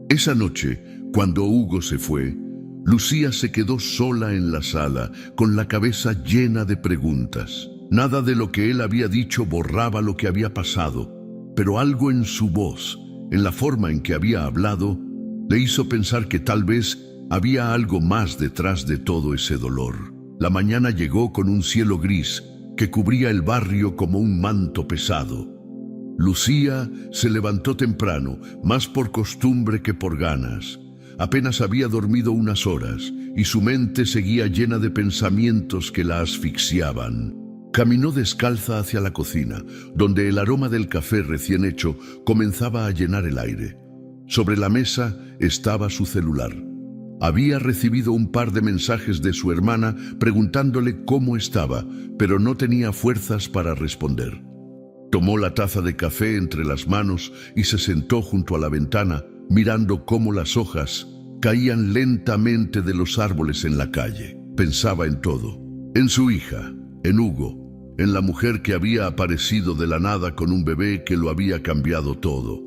Esa noche, cuando Hugo se fue, Lucía se quedó sola en la sala, con la cabeza llena de preguntas. Nada de lo que él había dicho borraba lo que había pasado, pero algo en su voz, en la forma en que había hablado, le hizo pensar que tal vez había algo más detrás de todo ese dolor. La mañana llegó con un cielo gris que cubría el barrio como un manto pesado. Lucía se levantó temprano, más por costumbre que por ganas. Apenas había dormido unas horas y su mente seguía llena de pensamientos que la asfixiaban. Caminó descalza hacia la cocina, donde el aroma del café recién hecho comenzaba a llenar el aire. Sobre la mesa estaba su celular. Había recibido un par de mensajes de su hermana preguntándole cómo estaba, pero no tenía fuerzas para responder. Tomó la taza de café entre las manos y se sentó junto a la ventana, mirando cómo las hojas caían lentamente de los árboles en la calle. Pensaba en todo, en su hija, en Hugo, en la mujer que había aparecido de la nada con un bebé que lo había cambiado todo.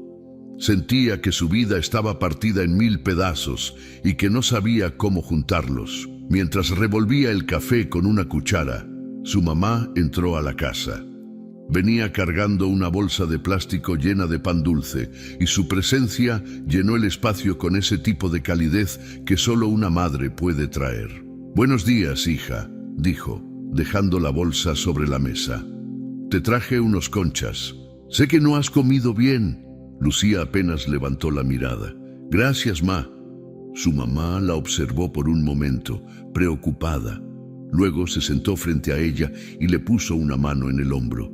Sentía que su vida estaba partida en 1000 pedazos y que no sabía cómo juntarlos. Mientras revolvía el café con una cuchara, su mamá entró a la casa. Venía cargando una bolsa de plástico llena de pan dulce y su presencia llenó el espacio con ese tipo de calidez que solo una madre puede traer. «Buenos días, hija», dijo, dejando la bolsa sobre la mesa. «Te traje unos conchas. Sé que no has comido bien». Lucía apenas levantó la mirada. «Gracias, ma». Su mamá la observó por un momento, preocupada. Luego se sentó frente a ella y le puso una mano en el hombro.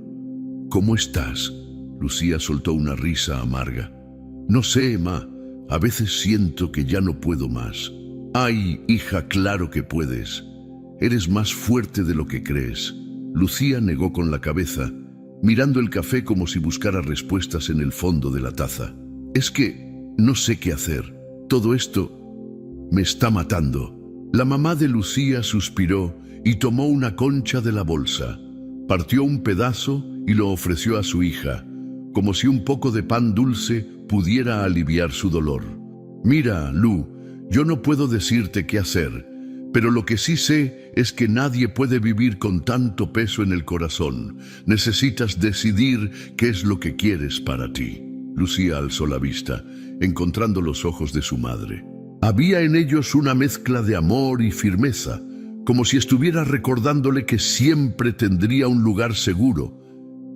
«¿Cómo estás?». Lucía soltó una risa amarga. «No sé, ma. A veces siento que ya no puedo más». «Ay, hija, claro que puedes. Eres más fuerte de lo que crees». Lucía negó con la cabeza, mirando el café como si buscara respuestas en el fondo de la taza. «Es que no sé qué hacer. Todo esto me está matando». La mamá de Lucía suspiró y tomó una concha de la bolsa. Partió un pedazo y lo ofreció a su hija, como si un poco de pan dulce pudiera aliviar su dolor. «Mira, Lu, yo no puedo decirte qué hacer, Pero lo que sí sé es que nadie puede vivir con tanto peso en el corazón. Necesitas decidir qué es lo que quieres para ti. Lucía alzó la vista, encontrando los ojos de su madre. Había en ellos una mezcla de amor y firmeza, como si estuviera recordándole que siempre tendría un lugar seguro,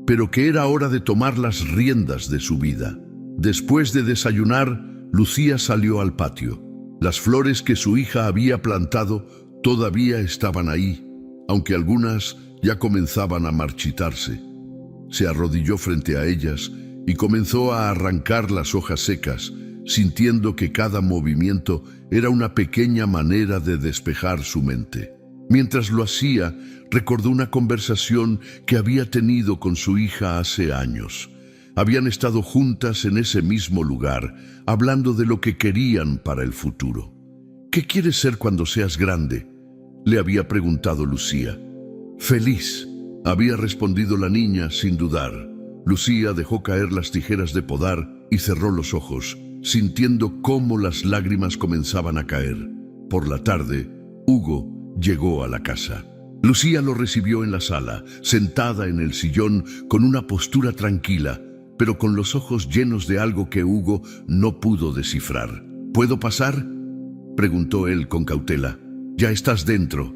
pero que era hora de tomar las riendas de su vida. Después de desayunar, Lucía salió al patio. Las flores que su hija había plantado todavía estaban ahí, aunque algunas ya comenzaban a marchitarse. Se arrodilló frente a ellas y comenzó a arrancar las hojas secas, sintiendo que cada movimiento era una pequeña manera de despejar su mente. Mientras lo hacía, recordó una conversación que había tenido con su hija hace años. Habían estado juntas en ese mismo lugar, hablando de lo que querían para el futuro. ¿Qué quieres ser cuando seas grande?, le había preguntado Lucía. Feliz, había respondido la niña sin dudar. Lucía dejó caer las tijeras de podar y cerró los ojos, sintiendo cómo las lágrimas comenzaban a caer. Por la tarde, Hugo llegó a la casa. Lucía lo recibió en la sala, sentada en el sillón con una postura tranquila, pero con los ojos llenos de algo que Hugo no pudo descifrar. ¿Puedo pasar?, preguntó él con cautela. Ya estás dentro,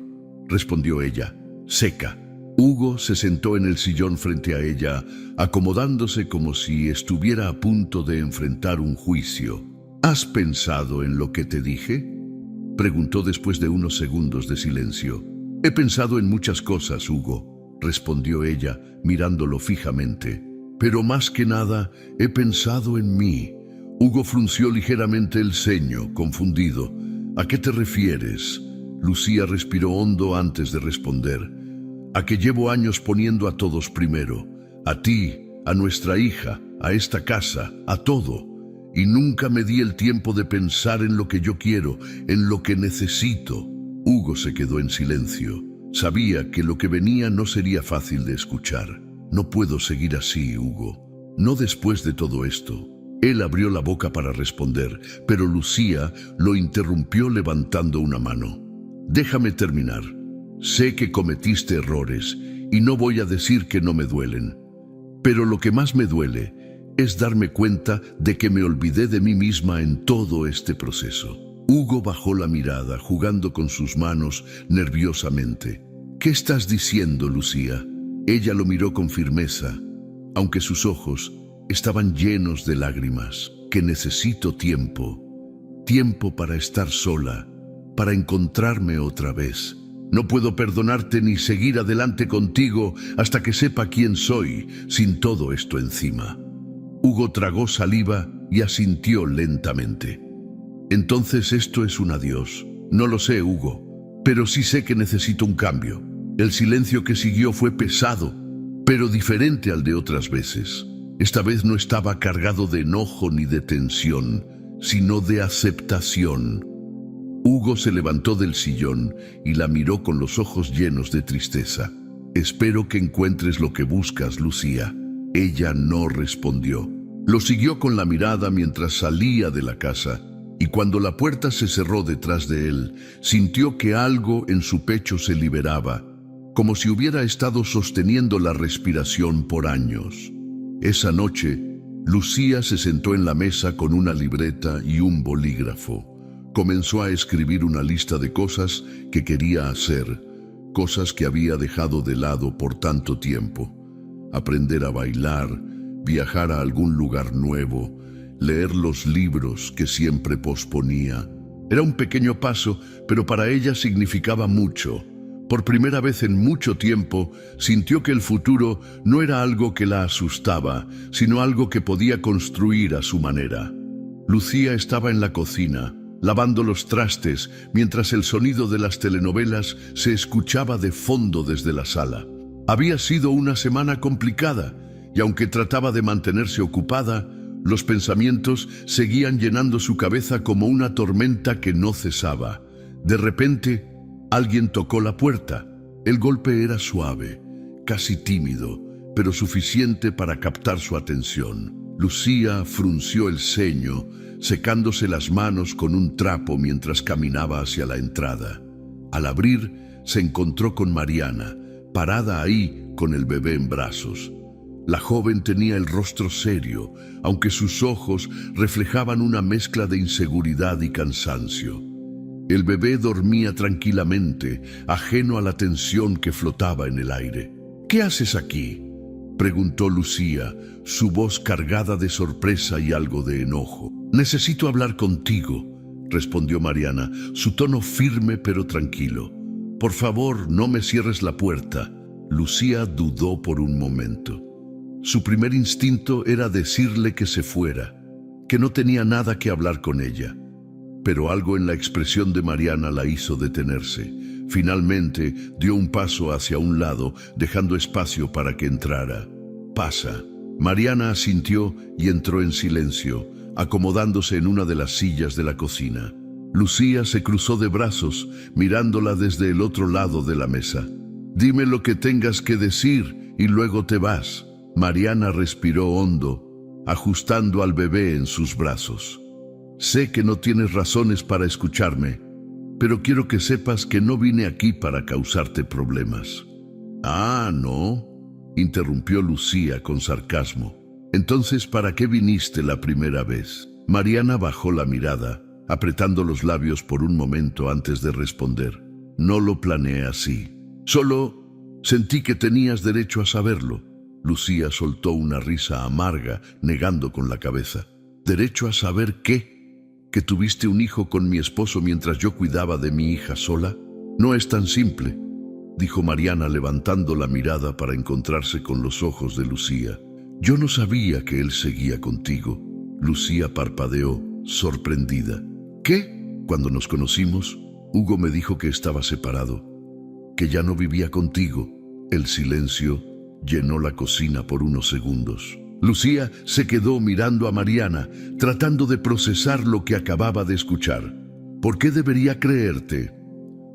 respondió ella, seca. Hugo se sentó en el sillón frente a ella, acomodándose como si estuviera a punto de enfrentar un juicio. ¿Has pensado en lo que te dije?, preguntó después de unos segundos de silencio. He pensado en muchas cosas, Hugo, respondió ella, mirándolo fijamente. Pero más que nada, he pensado en mí. Hugo frunció ligeramente el ceño, confundido. ¿A qué te refieres? Lucía respiró hondo antes de responder. A que llevo años poniendo a todos primero. A ti, a nuestra hija, a esta casa, a todo. Y nunca me di el tiempo de pensar en lo que yo quiero, en lo que necesito. Hugo se quedó en silencio. Sabía que lo que venía no sería fácil de escuchar. No puedo seguir así, Hugo. No después de todo esto. Él abrió la boca para responder, pero Lucía lo interrumpió levantando una mano. Déjame terminar. Sé que cometiste errores y no voy a decir que no me duelen. Pero lo que más me duele es darme cuenta de que me olvidé de mí misma en todo este proceso. Hugo bajó la mirada, jugando con sus manos nerviosamente. ¿Qué estás diciendo, Lucía? Ella lo miró con firmeza, aunque sus ojos estaban llenos de lágrimas. Que necesito tiempo. Tiempo para estar sola, para encontrarme otra vez. No puedo perdonarte ni seguir adelante contigo hasta que sepa quién soy, sin todo esto encima. Hugo tragó saliva y asintió lentamente. Entonces esto es un adiós. No lo sé, Hugo, pero sí sé que necesito un cambio. El silencio que siguió fue pesado, pero diferente al de otras veces. Esta vez no estaba cargado de enojo ni de tensión, sino de aceptación. Hugo se levantó del sillón y la miró con los ojos llenos de tristeza. Espero que encuentres lo que buscas, Lucía. Ella no respondió. Lo siguió con la mirada mientras salía de la casa, y cuando la puerta se cerró detrás de él, sintió que algo en su pecho se liberaba, como si hubiera estado sosteniendo la respiración por años. Esa noche, Lucía se sentó en la mesa con una libreta y un bolígrafo. Comenzó a escribir una lista de cosas que quería hacer, cosas que había dejado de lado por tanto tiempo. Aprender a bailar, viajar a algún lugar nuevo, leer los libros que siempre posponía. Era un pequeño paso, pero para ella significaba mucho. Por primera vez en mucho tiempo, sintió que el futuro no era algo que la asustaba, sino algo que podía construir a su manera. Lucía estaba en la cocina, lavando los trastes, mientras el sonido de las telenovelas se escuchaba de fondo desde la sala. Había sido una semana complicada, y aunque trataba de mantenerse ocupada, los pensamientos seguían llenando su cabeza como una tormenta que no cesaba. De repente, alguien tocó la puerta. El golpe era suave, casi tímido, pero suficiente para captar su atención. Lucía frunció el ceño, secándose las manos con un trapo mientras caminaba hacia la entrada. Al abrir, se encontró con Mariana, parada ahí con el bebé en brazos. La joven tenía el rostro serio, aunque sus ojos reflejaban una mezcla de inseguridad y cansancio. El bebé dormía tranquilamente, ajeno a la tensión que flotaba en el aire. «¿Qué haces aquí?», preguntó Lucía, su voz cargada de sorpresa y algo de enojo. «Necesito hablar contigo», respondió Mariana, su tono firme pero tranquilo. «Por favor, no me cierres la puerta». Lucía dudó por un momento. Su primer instinto era decirle que se fuera, que no tenía nada que hablar con ella. Pero algo en la expresión de Mariana la hizo detenerse. Finalmente dio un paso hacia un lado, dejando espacio para que entrara. «Pasa». Mariana asintió y entró en silencio, acomodándose en una de las sillas de la cocina. Lucía se cruzó de brazos, mirándola desde el otro lado de la mesa. «Dime lo que tengas que decir y luego te vas». Mariana respiró hondo, ajustando al bebé en sus brazos. «Sé que no tienes razones para escucharme, pero quiero que sepas que no vine aquí para causarte problemas». «Ah, ¿no?», interrumpió Lucía con sarcasmo. «Entonces, ¿para qué viniste la primera vez?». Mariana bajó la mirada, apretando los labios por un momento antes de responder. «No lo planeé así. Solo sentí que tenías derecho a saberlo». Lucía soltó una risa amarga, negando con la cabeza. «¿Derecho a saber qué? ¿Que tuviste un hijo con mi esposo mientras yo cuidaba de mi hija sola? No es tan simple», dijo Mariana levantando la mirada para encontrarse con los ojos de Lucía. «Yo no sabía que él seguía contigo». Lucía parpadeó, sorprendida. «¿Qué? Cuando nos conocimos, Hugo me dijo que estaba separado, que ya no vivía contigo». El silencio llenó la cocina por unos segundos. Lucía se quedó mirando a Mariana, tratando de procesar lo que acababa de escuchar. «¿Por qué debería creerte?».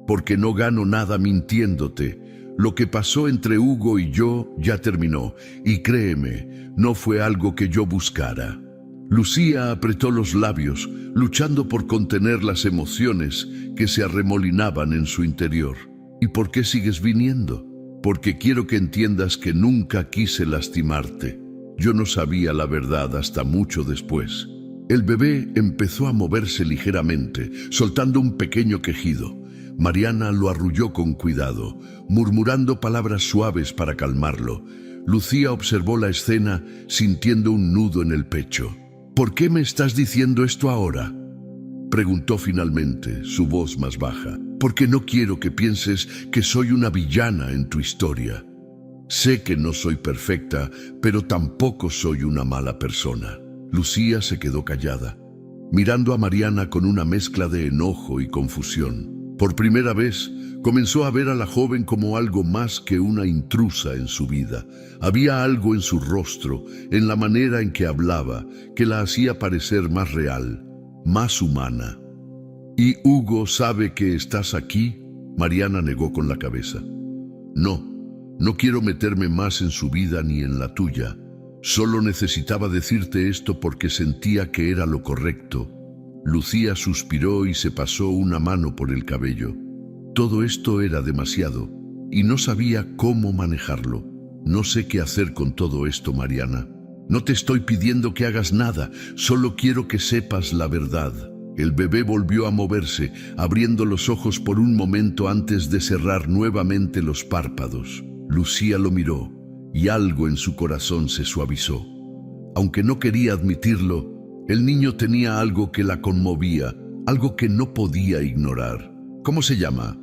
«Porque no gano nada mintiéndote. Lo que pasó entre Hugo y yo ya terminó, y créeme, no fue algo que yo buscara». Lucía apretó los labios, luchando por contener las emociones que se arremolinaban en su interior. «¿Y por qué sigues viniendo?». «Porque quiero que entiendas que nunca quise lastimarte. Yo no sabía la verdad hasta mucho después». El bebé empezó a moverse ligeramente, soltando un pequeño quejido. Mariana lo arrulló con cuidado, murmurando palabras suaves para calmarlo. Lucía observó la escena, sintiendo un nudo en el pecho. «¿Por qué me estás diciendo esto ahora?», preguntó finalmente, su voz más baja. «Porque no quiero que pienses que soy una villana en tu historia. Sé que no soy perfecta, pero tampoco soy una mala persona». Lucía se quedó callada, mirando a Mariana con una mezcla de enojo y confusión. Por primera vez, comenzó a ver a la joven como algo más que una intrusa en su vida. Había algo en su rostro, en la manera en que hablaba, que la hacía parecer más real, más humana. «¿Y Hugo sabe que estás aquí?». Mariana negó con la cabeza. No quiero meterme más en su vida ni en la tuya. Solo necesitaba decirte esto porque sentía que era lo correcto». Lucía suspiró y se pasó una mano por el cabello. Todo esto era demasiado, y no sabía cómo manejarlo. «No sé qué hacer con todo esto, Mariana. No te estoy pidiendo que hagas nada, solo quiero que sepas la verdad». El bebé volvió a moverse, abriendo los ojos por un momento antes de cerrar nuevamente los párpados. Lucía lo miró, y algo en su corazón se suavizó. Aunque no quería admitirlo, el niño tenía algo que la conmovía, algo que no podía ignorar. «¿Cómo se llama?»,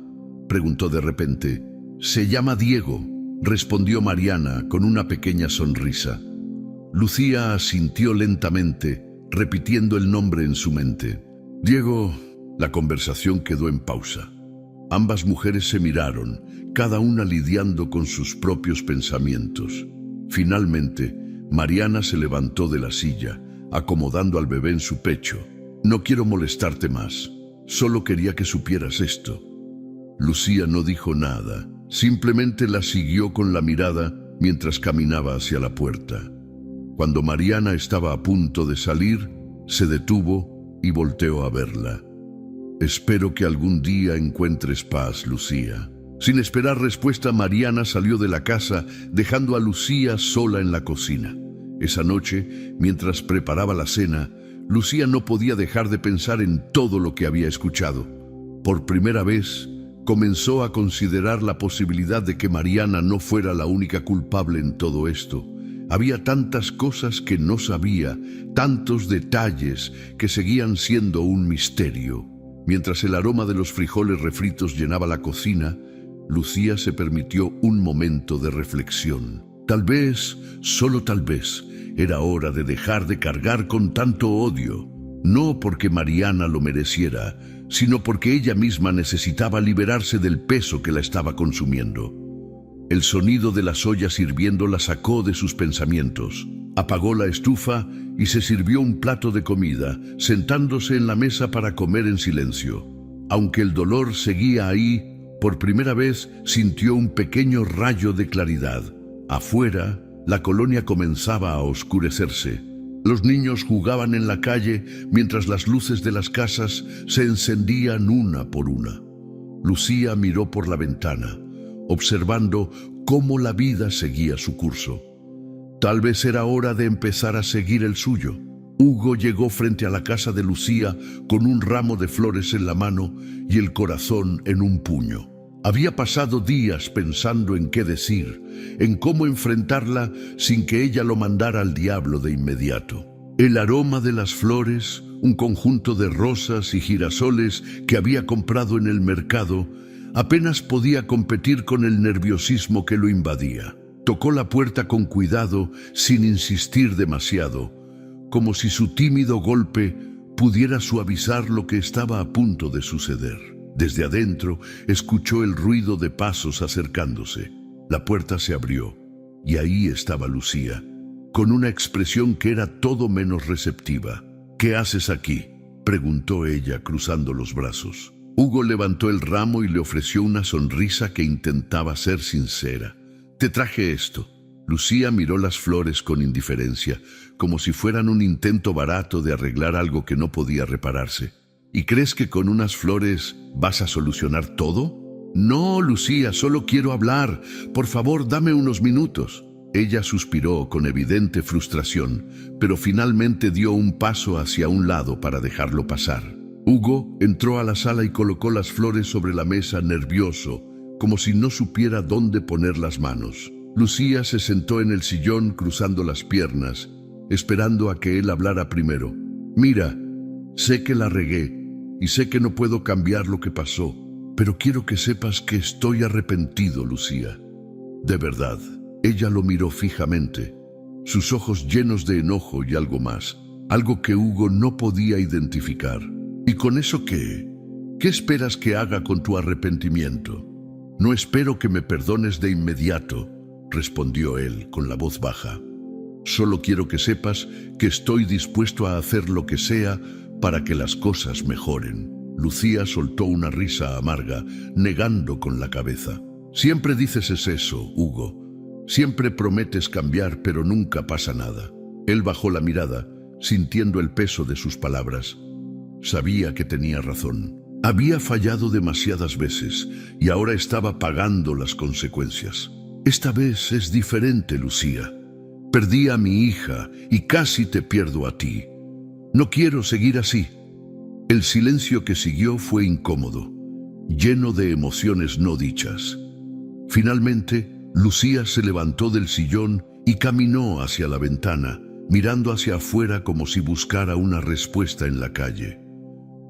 preguntó de repente. «Se llama Diego», respondió Mariana con una pequeña sonrisa. Lucía asintió lentamente, repitiendo el nombre en su mente. «Diego». La conversación quedó en pausa. Ambas mujeres se miraron, cada una lidiando con sus propios pensamientos. Finalmente, Mariana se levantó de la silla, acomodando al bebé en su pecho. «No quiero molestarte más. Solo quería que supieras esto». Lucía no dijo nada, simplemente la siguió con la mirada mientras caminaba hacia la puerta. Cuando Mariana estaba a punto de salir, se detuvo y volteó a verla. Espero que algún día encuentres paz, Lucía. Sin esperar respuesta, Mariana salió de la casa, dejando a Lucía sola en la cocina. Esa noche, mientras preparaba la cena, Lucía no podía dejar de pensar en todo lo que había escuchado. Por primera vez, comenzó a considerar la posibilidad de que Mariana no fuera la única culpable en todo esto. Había tantas cosas que no sabía, tantos detalles que seguían siendo un misterio. Mientras el aroma de los frijoles refritos llenaba la cocina, Lucía se permitió un momento de reflexión. Tal vez, solo tal vez, era hora de dejar de cargar con tanto odio. No porque Mariana lo mereciera, sino porque ella misma necesitaba liberarse del peso que la estaba consumiendo. El sonido de las ollas hirviendo la sacó de sus pensamientos. Apagó la estufa y se sirvió un plato de comida, sentándose en la mesa para comer en silencio. Aunque el dolor seguía ahí, por primera vez sintió un pequeño rayo de claridad. Afuera, la colonia comenzaba a oscurecerse. Los niños jugaban en la calle mientras las luces de las casas se encendían una por una. Lucía miró por la ventana, observando cómo la vida seguía su curso. Tal vez era hora de empezar a seguir el suyo. Hugo llegó frente a la casa de Lucía con un ramo de flores en la mano y el corazón en un puño. Había pasado días pensando en qué decir, en cómo enfrentarla sin que ella lo mandara al diablo de inmediato. El aroma de las flores, un conjunto de rosas y girasoles que había comprado en el mercado, apenas podía competir con el nerviosismo que lo invadía. Tocó la puerta con cuidado, sin insistir demasiado, como si su tímido golpe pudiera suavizar lo que estaba a punto de suceder. Desde adentro escuchó el ruido de pasos acercándose. La puerta se abrió y ahí estaba Lucía, con una expresión que era todo menos receptiva. «¿Qué haces aquí?», preguntó ella, cruzando los brazos. Hugo levantó el ramo y le ofreció una sonrisa que intentaba ser sincera. «Te traje esto». Lucía miró las flores con indiferencia, como si fueran un intento barato de arreglar algo que no podía repararse. «¿Y crees que con unas flores vas a solucionar todo?». «No, Lucía, solo quiero hablar. Por favor, dame unos minutos». Ella suspiró con evidente frustración, pero finalmente dio un paso hacia un lado para dejarlo pasar. Hugo entró a la sala y colocó las flores sobre la mesa, nervioso, como si no supiera dónde poner las manos. Lucía se sentó en el sillón cruzando las piernas, esperando a que él hablara primero. «Mira, sé que la regué y sé que no puedo cambiar lo que pasó, pero quiero que sepas que estoy arrepentido, Lucía. De verdad». Ella lo miró fijamente, sus ojos llenos de enojo y algo más, algo que Hugo no podía identificar. «¿Y con eso qué? ¿Qué esperas que haga con tu arrepentimiento?». «No espero que me perdones de inmediato», respondió él con la voz baja. «Solo quiero que sepas que estoy dispuesto a hacer lo que sea para que las cosas mejoren». Lucía soltó una risa amarga, negando con la cabeza. «Siempre dices eso, Hugo. Siempre prometes cambiar, pero nunca pasa nada». Él bajó la mirada, sintiendo el peso de sus palabras. Sabía que tenía razón. Había fallado demasiadas veces y ahora estaba pagando las consecuencias. «Esta vez es diferente, Lucía. Perdí a mi hija y casi te pierdo a ti. No quiero seguir así». El silencio que siguió fue incómodo, lleno de emociones no dichas. Finalmente, Lucía se levantó del sillón y caminó hacia la ventana, mirando hacia afuera como si buscara una respuesta en la calle.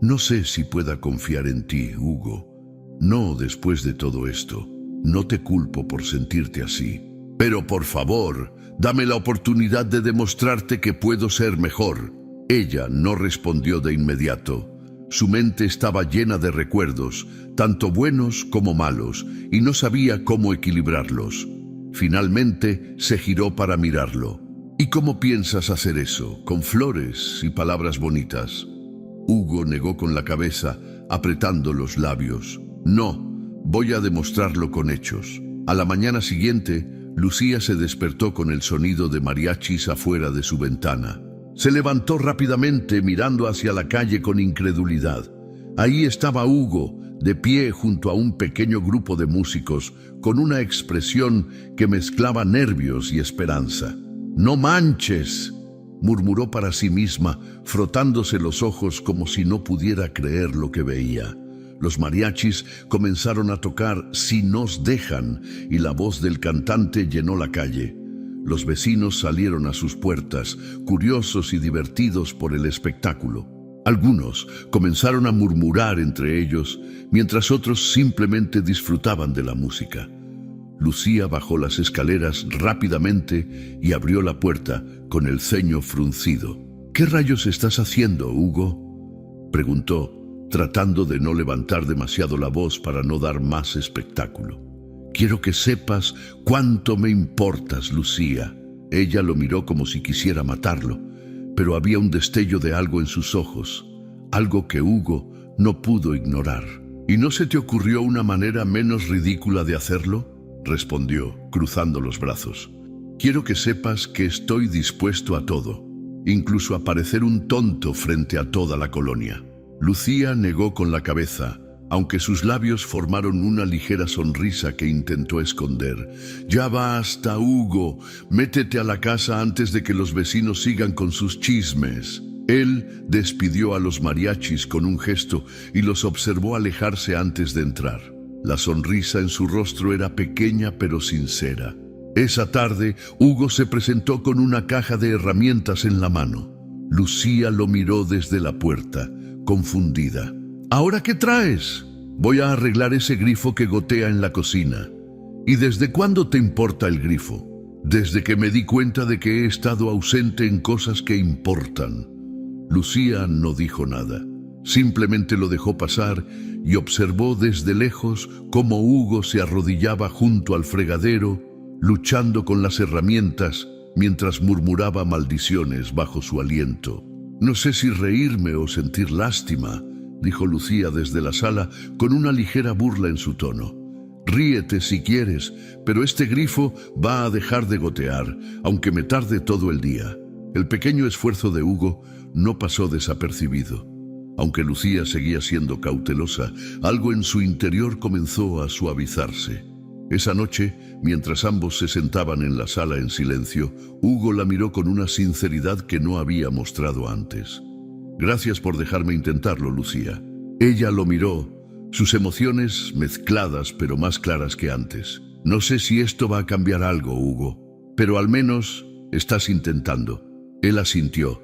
«No sé si pueda confiar en ti, Hugo. No después de todo esto. No te culpo por sentirte así. Pero por favor, dame la oportunidad de demostrarte que puedo ser mejor». Ella no respondió de inmediato. Su mente estaba llena de recuerdos, tanto buenos como malos, y no sabía cómo equilibrarlos. Finalmente se giró para mirarlo. «¿Y cómo piensas hacer eso? ¿Con flores y palabras bonitas?». Hugo negó con la cabeza, apretando los labios. «No, voy a demostrarlo con hechos». A la mañana siguiente, Lucía se despertó con el sonido de mariachis afuera de su ventana. Se levantó rápidamente, mirando hacia la calle con incredulidad. Ahí estaba Hugo, de pie junto a un pequeño grupo de músicos, con una expresión que mezclaba nervios y esperanza. «¡No manches!», murmuró para sí misma, frotándose los ojos como si no pudiera creer lo que veía. Los mariachis comenzaron a tocar «Si nos dejan» y la voz del cantante llenó la calle. Los vecinos salieron a sus puertas, curiosos y divertidos por el espectáculo. Algunos comenzaron a murmurar entre ellos, mientras otros simplemente disfrutaban de la música. Lucía bajó las escaleras rápidamente y abrió la puerta con el ceño fruncido. «¿Qué rayos estás haciendo, Hugo?», preguntó, tratando de no levantar demasiado la voz para no dar más espectáculo. «Quiero que sepas cuánto me importas, Lucía». Ella lo miró como si quisiera matarlo, pero había un destello de algo en sus ojos, algo que Hugo no pudo ignorar. «¿Y no se te ocurrió una manera menos ridícula de hacerlo?», respondió, cruzando los brazos. «Quiero que sepas que estoy dispuesto a todo, incluso a parecer un tonto frente a toda la colonia». Lucía negó con la cabeza, aunque sus labios formaron una ligera sonrisa que intentó esconder. «Ya basta, Hugo, métete a la casa antes de que los vecinos sigan con sus chismes». Él despidió a los mariachis con un gesto y los observó alejarse antes de entrar. La sonrisa en su rostro era pequeña pero sincera. Esa tarde, Hugo se presentó con una caja de herramientas en la mano. Lucía lo miró desde la puerta, confundida. «¿Ahora qué traes?». «Voy a arreglar ese grifo que gotea en la cocina». «¿Y desde cuándo te importa el grifo?». «Desde que me di cuenta de que he estado ausente en cosas que importan». Lucía no dijo nada. Simplemente lo dejó pasar y observó desde lejos cómo Hugo se arrodillaba junto al fregadero, luchando con las herramientas mientras murmuraba maldiciones bajo su aliento. «No sé si reírme o sentir lástima», dijo Lucía desde la sala con una ligera burla en su tono. «Ríete si quieres, pero este grifo va a dejar de gotear, aunque me tarde todo el día». El pequeño esfuerzo de Hugo no pasó desapercibido. Aunque Lucía seguía siendo cautelosa, algo en su interior comenzó a suavizarse. Esa noche, mientras ambos se sentaban en la sala en silencio, Hugo la miró con una sinceridad que no había mostrado antes. «Gracias por dejarme intentarlo, Lucía». Ella lo miró, sus emociones mezcladas pero más claras que antes. «No sé si esto va a cambiar algo, Hugo, pero al menos estás intentando». Él asintió,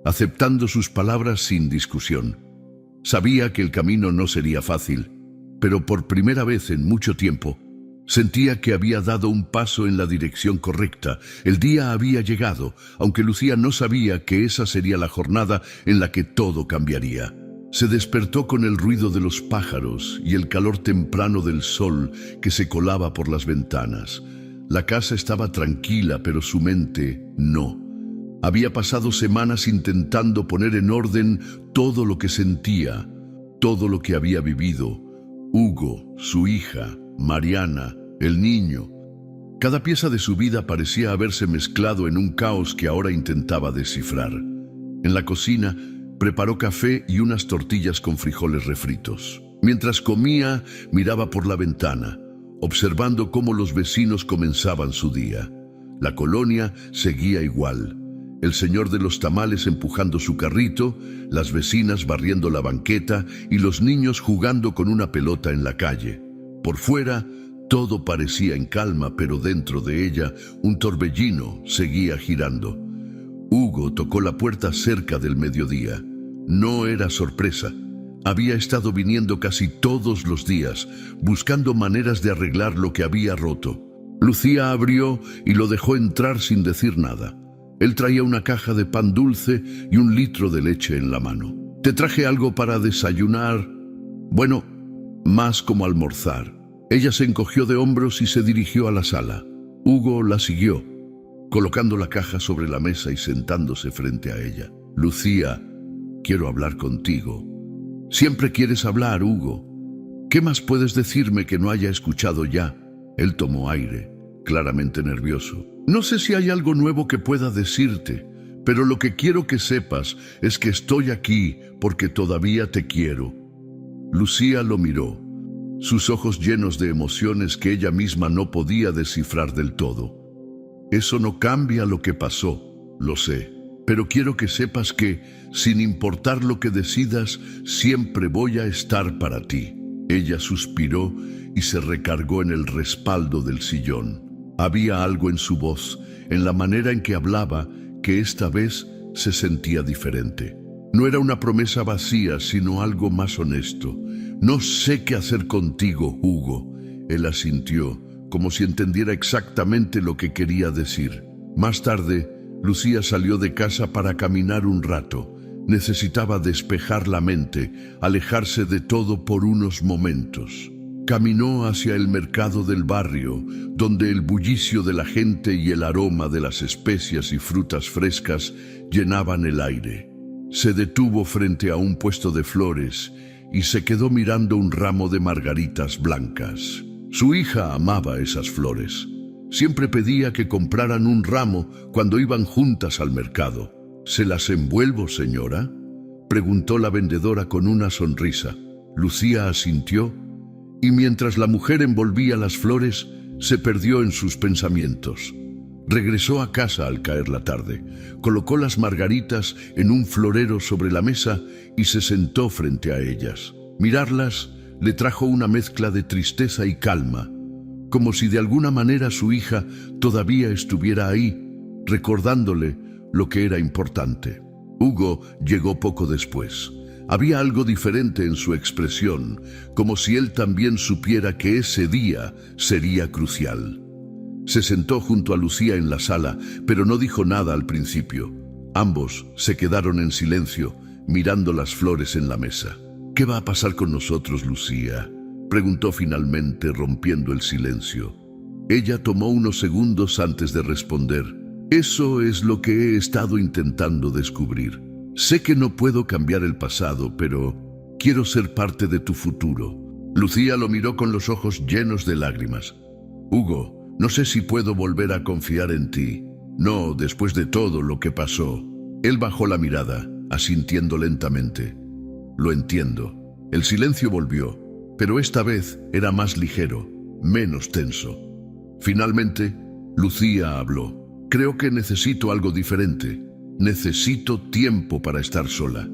aceptando sus palabras sin discusión. Sabía que el camino no sería fácil, pero por primera vez en mucho tiempo, sentía que había dado un paso en la dirección correcta. El día había llegado, aunque Lucía no sabía que esa sería la jornada en la que todo cambiaría. Se despertó con el ruido de los pájaros y el calor temprano del sol que se colaba por las ventanas. La casa estaba tranquila, pero su mente no. Había pasado semanas intentando poner en orden todo lo que sentía, todo lo que había vivido. Hugo, su hija, Mariana, el niño. Cada pieza de su vida parecía haberse mezclado en un caos que ahora intentaba descifrar. En la cocina, preparó café y unas tortillas con frijoles refritos. Mientras comía, miraba por la ventana, observando cómo los vecinos comenzaban su día. La colonia seguía igual. El señor de los tamales empujando su carrito, las vecinas barriendo la banqueta y los niños jugando con una pelota en la calle. Por fuera, todo parecía en calma, pero dentro de ella, un torbellino seguía girando. Hugo tocó la puerta cerca del mediodía. No era sorpresa. Había estado viniendo casi todos los días, buscando maneras de arreglar lo que había roto. Lucía abrió y lo dejó entrar sin decir nada. Él traía una caja de pan dulce y 1 litro de leche en la mano. «Te traje algo para desayunar». «Bueno, más como almorzar». Ella se encogió de hombros y se dirigió a la sala. Hugo la siguió, colocando la caja sobre la mesa y sentándose frente a ella. «Lucía, quiero hablar contigo». «Siempre quieres hablar, Hugo. ¿Qué más puedes decirme que no haya escuchado ya?» Él tomó aire, claramente nervioso. «No sé si hay algo nuevo que pueda decirte, pero lo que quiero que sepas es que estoy aquí porque todavía te quiero». Lucía lo miró, sus ojos llenos de emociones que ella misma no podía descifrar del todo. Eso no cambia lo que pasó, lo sé, pero quiero que sepas que, sin importar lo que decidas, siempre voy a estar para ti. Ella suspiró y se recargó en el respaldo del sillón. Había algo en su voz, en la manera en que hablaba, que esta vez se sentía diferente. No era una promesa vacía, sino algo más honesto. No sé qué hacer contigo, Hugo. Él asintió, como si entendiera exactamente lo que quería decir. Más tarde, Lucía salió de casa para caminar un rato. Necesitaba despejar la mente, alejarse de todo por unos momentos. Caminó hacia el mercado del barrio, donde el bullicio de la gente y el aroma de las especias y frutas frescas llenaban el aire. Se detuvo frente a un puesto de flores y se quedó mirando un ramo de margaritas blancas. Su hija amaba esas flores. Siempre pedía que compraran un ramo cuando iban juntas al mercado. ¿Se las envuelvo, señora?, preguntó la vendedora con una sonrisa. Lucía asintió, y mientras la mujer envolvía las flores, se perdió en sus pensamientos. Regresó a casa al caer la tarde, colocó las margaritas en un florero sobre la mesa y se sentó frente a ellas. Mirarlas le trajo una mezcla de tristeza y calma, como si de alguna manera su hija todavía estuviera ahí, recordándole lo que era importante. Hugo llegó poco después. Había algo diferente en su expresión, como si él también supiera que ese día sería crucial. Se sentó junto a Lucía en la sala, pero no dijo nada al principio. Ambos se quedaron en silencio, mirando las flores en la mesa. ¿Qué va a pasar con nosotros, Lucía?, preguntó finalmente, rompiendo el silencio. Ella tomó unos segundos antes de responder. Eso es lo que he estado intentando descubrir. Sé que no puedo cambiar el pasado, pero quiero ser parte de tu futuro. Lucía lo miró con los ojos llenos de lágrimas. Hugo, no sé si puedo volver a confiar en ti. No, después de todo lo que pasó. Él bajó la mirada, asintiendo lentamente. Lo entiendo. El silencio volvió, pero esta vez era más ligero, menos tenso. Finalmente, Lucía habló. Creo que necesito algo diferente. Necesito tiempo para estar sola,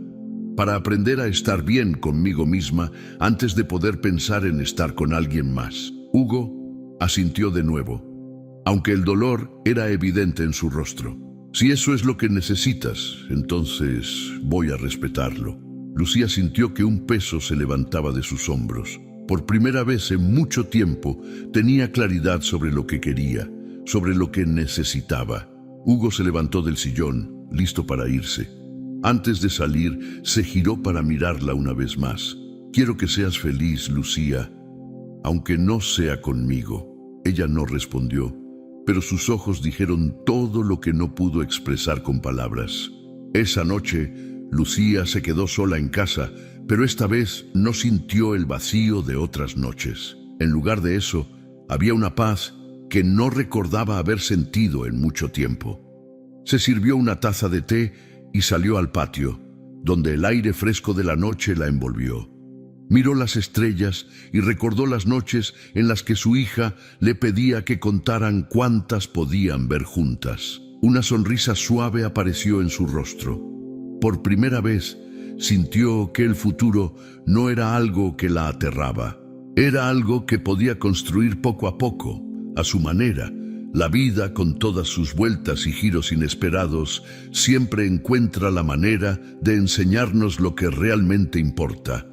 para aprender a estar bien conmigo misma antes de poder pensar en estar con alguien más. Hugo asintió de nuevo, aunque el dolor era evidente en su rostro. Si eso es lo que necesitas, entonces voy a respetarlo. Lucía sintió que un peso se levantaba de sus hombros. Por primera vez en mucho tiempo tenía claridad sobre lo que quería, sobre lo que necesitaba. Hugo se levantó del sillón, listo para irse. Antes de salir, se giró para mirarla una vez más. Quiero que seas feliz, Lucía, aunque no sea conmigo. Ella no respondió, pero sus ojos dijeron todo lo que no pudo expresar con palabras. Esa noche, Lucía se quedó sola en casa, pero esta vez no sintió el vacío de otras noches. En lugar de eso, había una paz que no recordaba haber sentido en mucho tiempo. Se sirvió una taza de té y salió al patio, donde el aire fresco de la noche la envolvió. Miró las estrellas y recordó las noches en las que su hija le pedía que contaran cuántas podían ver juntas. Una sonrisa suave apareció en su rostro. Por primera vez, sintió que el futuro no era algo que la aterraba. Era algo que podía construir poco a poco, a su manera. La vida, con todas sus vueltas y giros inesperados, siempre encuentra la manera de enseñarnos lo que realmente importa.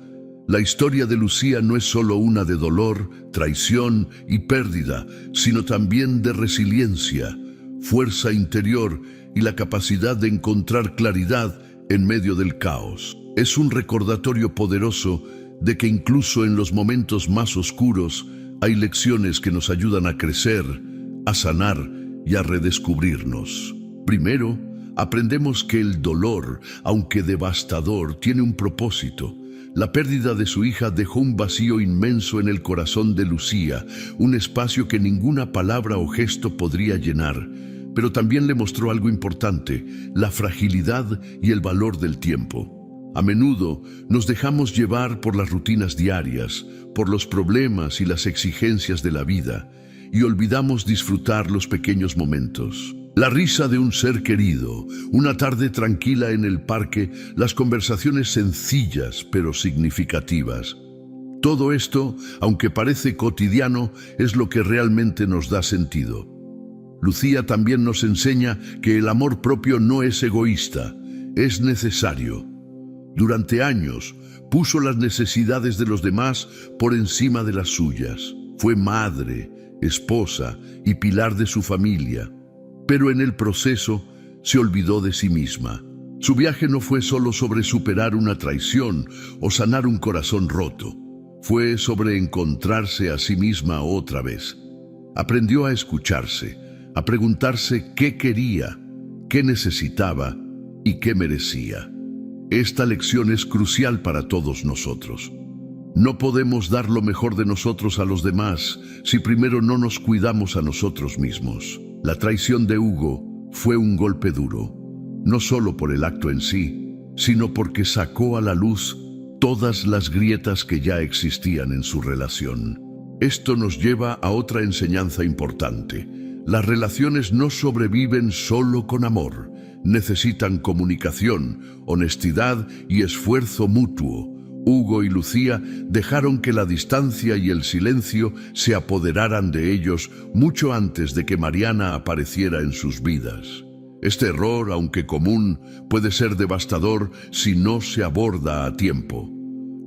La historia de Lucía no es solo una de dolor, traición y pérdida, sino también de resiliencia, fuerza interior y la capacidad de encontrar claridad en medio del caos. Es un recordatorio poderoso de que incluso en los momentos más oscuros hay lecciones que nos ayudan a crecer, a sanar y a redescubrirnos. Primero, aprendemos que el dolor, aunque devastador, tiene un propósito. La pérdida de su hija dejó un vacío inmenso en el corazón de Lucía, un espacio que ninguna palabra o gesto podría llenar. Pero también le mostró algo importante, la fragilidad y el valor del tiempo. A menudo nos dejamos llevar por las rutinas diarias, por los problemas y las exigencias de la vida, y olvidamos disfrutar los pequeños momentos. La risa de un ser querido, una tarde tranquila en el parque, las conversaciones sencillas pero significativas. Todo esto, aunque parece cotidiano, es lo que realmente nos da sentido. Lucía también nos enseña que el amor propio no es egoísta, es necesario. Durante años, puso las necesidades de los demás por encima de las suyas. Fue madre, esposa y pilar de su familia. Pero en el proceso se olvidó de sí misma. Su viaje no fue solo sobre superar una traición o sanar un corazón roto. Fue sobre encontrarse a sí misma otra vez. Aprendió a escucharse, a preguntarse qué quería, qué necesitaba y qué merecía. Esta lección es crucial para todos nosotros. No podemos dar lo mejor de nosotros a los demás si primero no nos cuidamos a nosotros mismos. La traición de Hugo fue un golpe duro, no solo por el acto en sí, sino porque sacó a la luz todas las grietas que ya existían en su relación. Esto nos lleva a otra enseñanza importante. Las relaciones no sobreviven solo con amor. Necesitan comunicación, honestidad y esfuerzo mutuo. Hugo y Lucía dejaron que la distancia y el silencio se apoderaran de ellos mucho antes de que Mariana apareciera en sus vidas. Este error, aunque común, puede ser devastador si no se aborda a tiempo.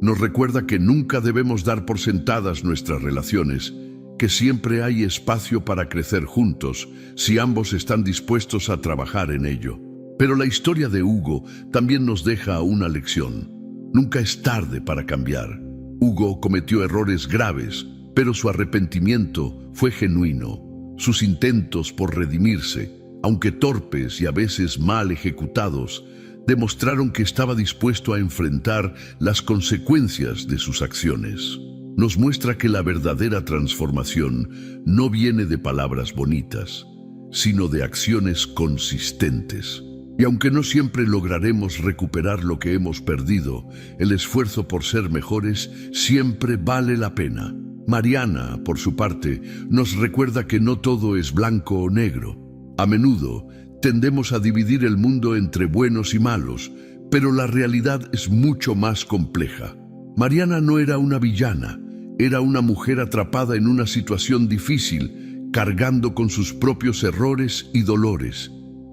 Nos recuerda que nunca debemos dar por sentadas nuestras relaciones, que siempre hay espacio para crecer juntos si ambos están dispuestos a trabajar en ello. Pero la historia de Hugo también nos deja una lección. Nunca es tarde para cambiar. Hugo cometió errores graves, pero su arrepentimiento fue genuino. Sus intentos por redimirse, aunque torpes y a veces mal ejecutados, demostraron que estaba dispuesto a enfrentar las consecuencias de sus acciones. Nos muestra que la verdadera transformación no viene de palabras bonitas, sino de acciones consistentes. Y aunque no siempre lograremos recuperar lo que hemos perdido, el esfuerzo por ser mejores siempre vale la pena. Mariana, por su parte, nos recuerda que no todo es blanco o negro. A menudo tendemos a dividir el mundo entre buenos y malos, pero la realidad es mucho más compleja. Mariana no era una villana, era una mujer atrapada en una situación difícil, cargando con sus propios errores y dolores.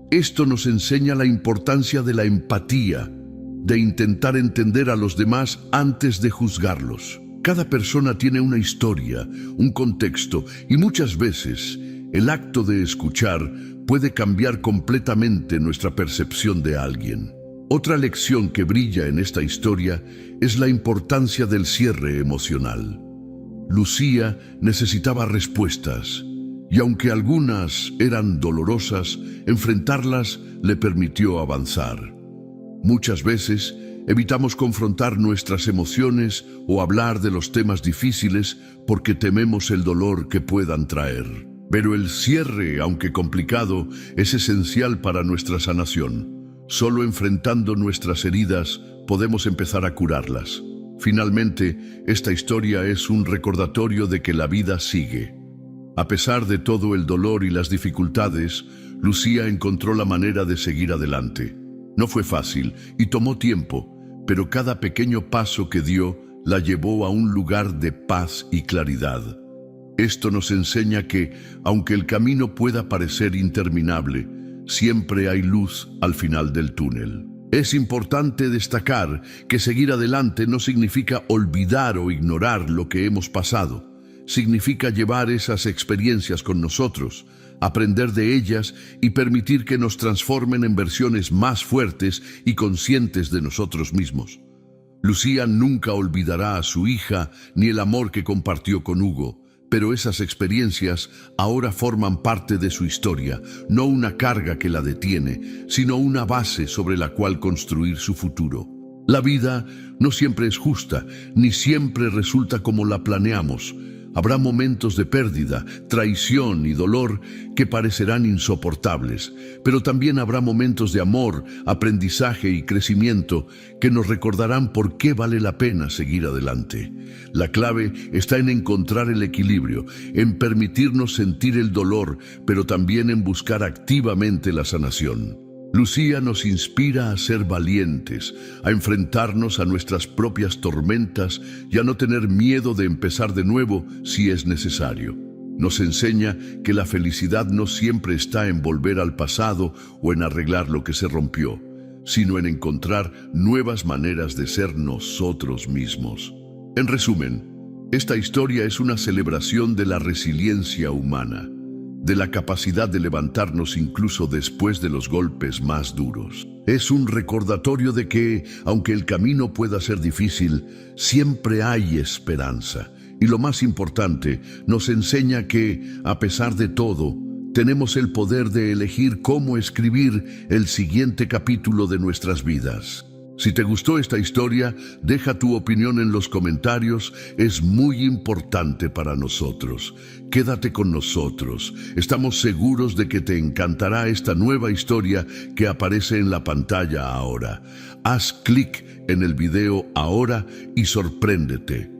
Esto nos enseña la importancia de la empatía, de intentar entender a los demás antes de juzgarlos. Cada persona tiene una historia, un contexto, y muchas veces el acto de escuchar puede cambiar completamente nuestra percepción de alguien. Otra lección que brilla en esta historia es la importancia del cierre emocional. Lucía necesitaba respuestas, y aunque algunas eran dolorosas, enfrentarlas le permitió avanzar. Muchas veces evitamos confrontar nuestras emociones o hablar de los temas difíciles porque tememos el dolor que puedan traer. Pero el cierre, aunque complicado, es esencial para nuestra sanación. Solo enfrentando nuestras heridas podemos empezar a curarlas. Finalmente, esta historia es un recordatorio de que la vida sigue. A pesar de todo el dolor y las dificultades, Lucía encontró la manera de seguir adelante. No fue fácil y tomó tiempo, pero cada pequeño paso que dio la llevó a un lugar de paz y claridad. Esto nos enseña que, aunque el camino pueda parecer interminable, siempre hay luz al final del túnel. Es importante destacar que seguir adelante no significa olvidar o ignorar lo que hemos pasado. Significa llevar esas experiencias con nosotros, aprender de ellas y permitir que nos transformen en versiones más fuertes y conscientes de nosotros mismos. Lucía nunca olvidará a su hija ni el amor que compartió con Hugo, pero esas experiencias ahora forman parte de su historia, no una carga que la detiene, sino una base sobre la cual construir su futuro. La vida no siempre es justa, ni siempre resulta como la planeamos. Habrá momentos de pérdida, traición y dolor que parecerán insoportables, pero también habrá momentos de amor, aprendizaje y crecimiento que nos recordarán por qué vale la pena seguir adelante. La clave está en encontrar el equilibrio, en permitirnos sentir el dolor, pero también en buscar activamente la sanación. Lucía nos inspira a ser valientes, a enfrentarnos a nuestras propias tormentas y a no tener miedo de empezar de nuevo si es necesario. Nos enseña que la felicidad no siempre está en volver al pasado o en arreglar lo que se rompió, sino en encontrar nuevas maneras de ser nosotros mismos. En resumen, esta historia es una celebración de la resiliencia humana, de la capacidad de levantarnos incluso después de los golpes más duros. Es un recordatorio de que, aunque el camino pueda ser difícil, siempre hay esperanza. Y lo más importante, nos enseña que, a pesar de todo, tenemos el poder de elegir cómo escribir el siguiente capítulo de nuestras vidas. Si te gustó esta historia, deja tu opinión en los comentarios, es muy importante para nosotros. Quédate con nosotros, estamos seguros de que te encantará esta nueva historia que aparece en la pantalla ahora. Haz clic en el video ahora y sorpréndete.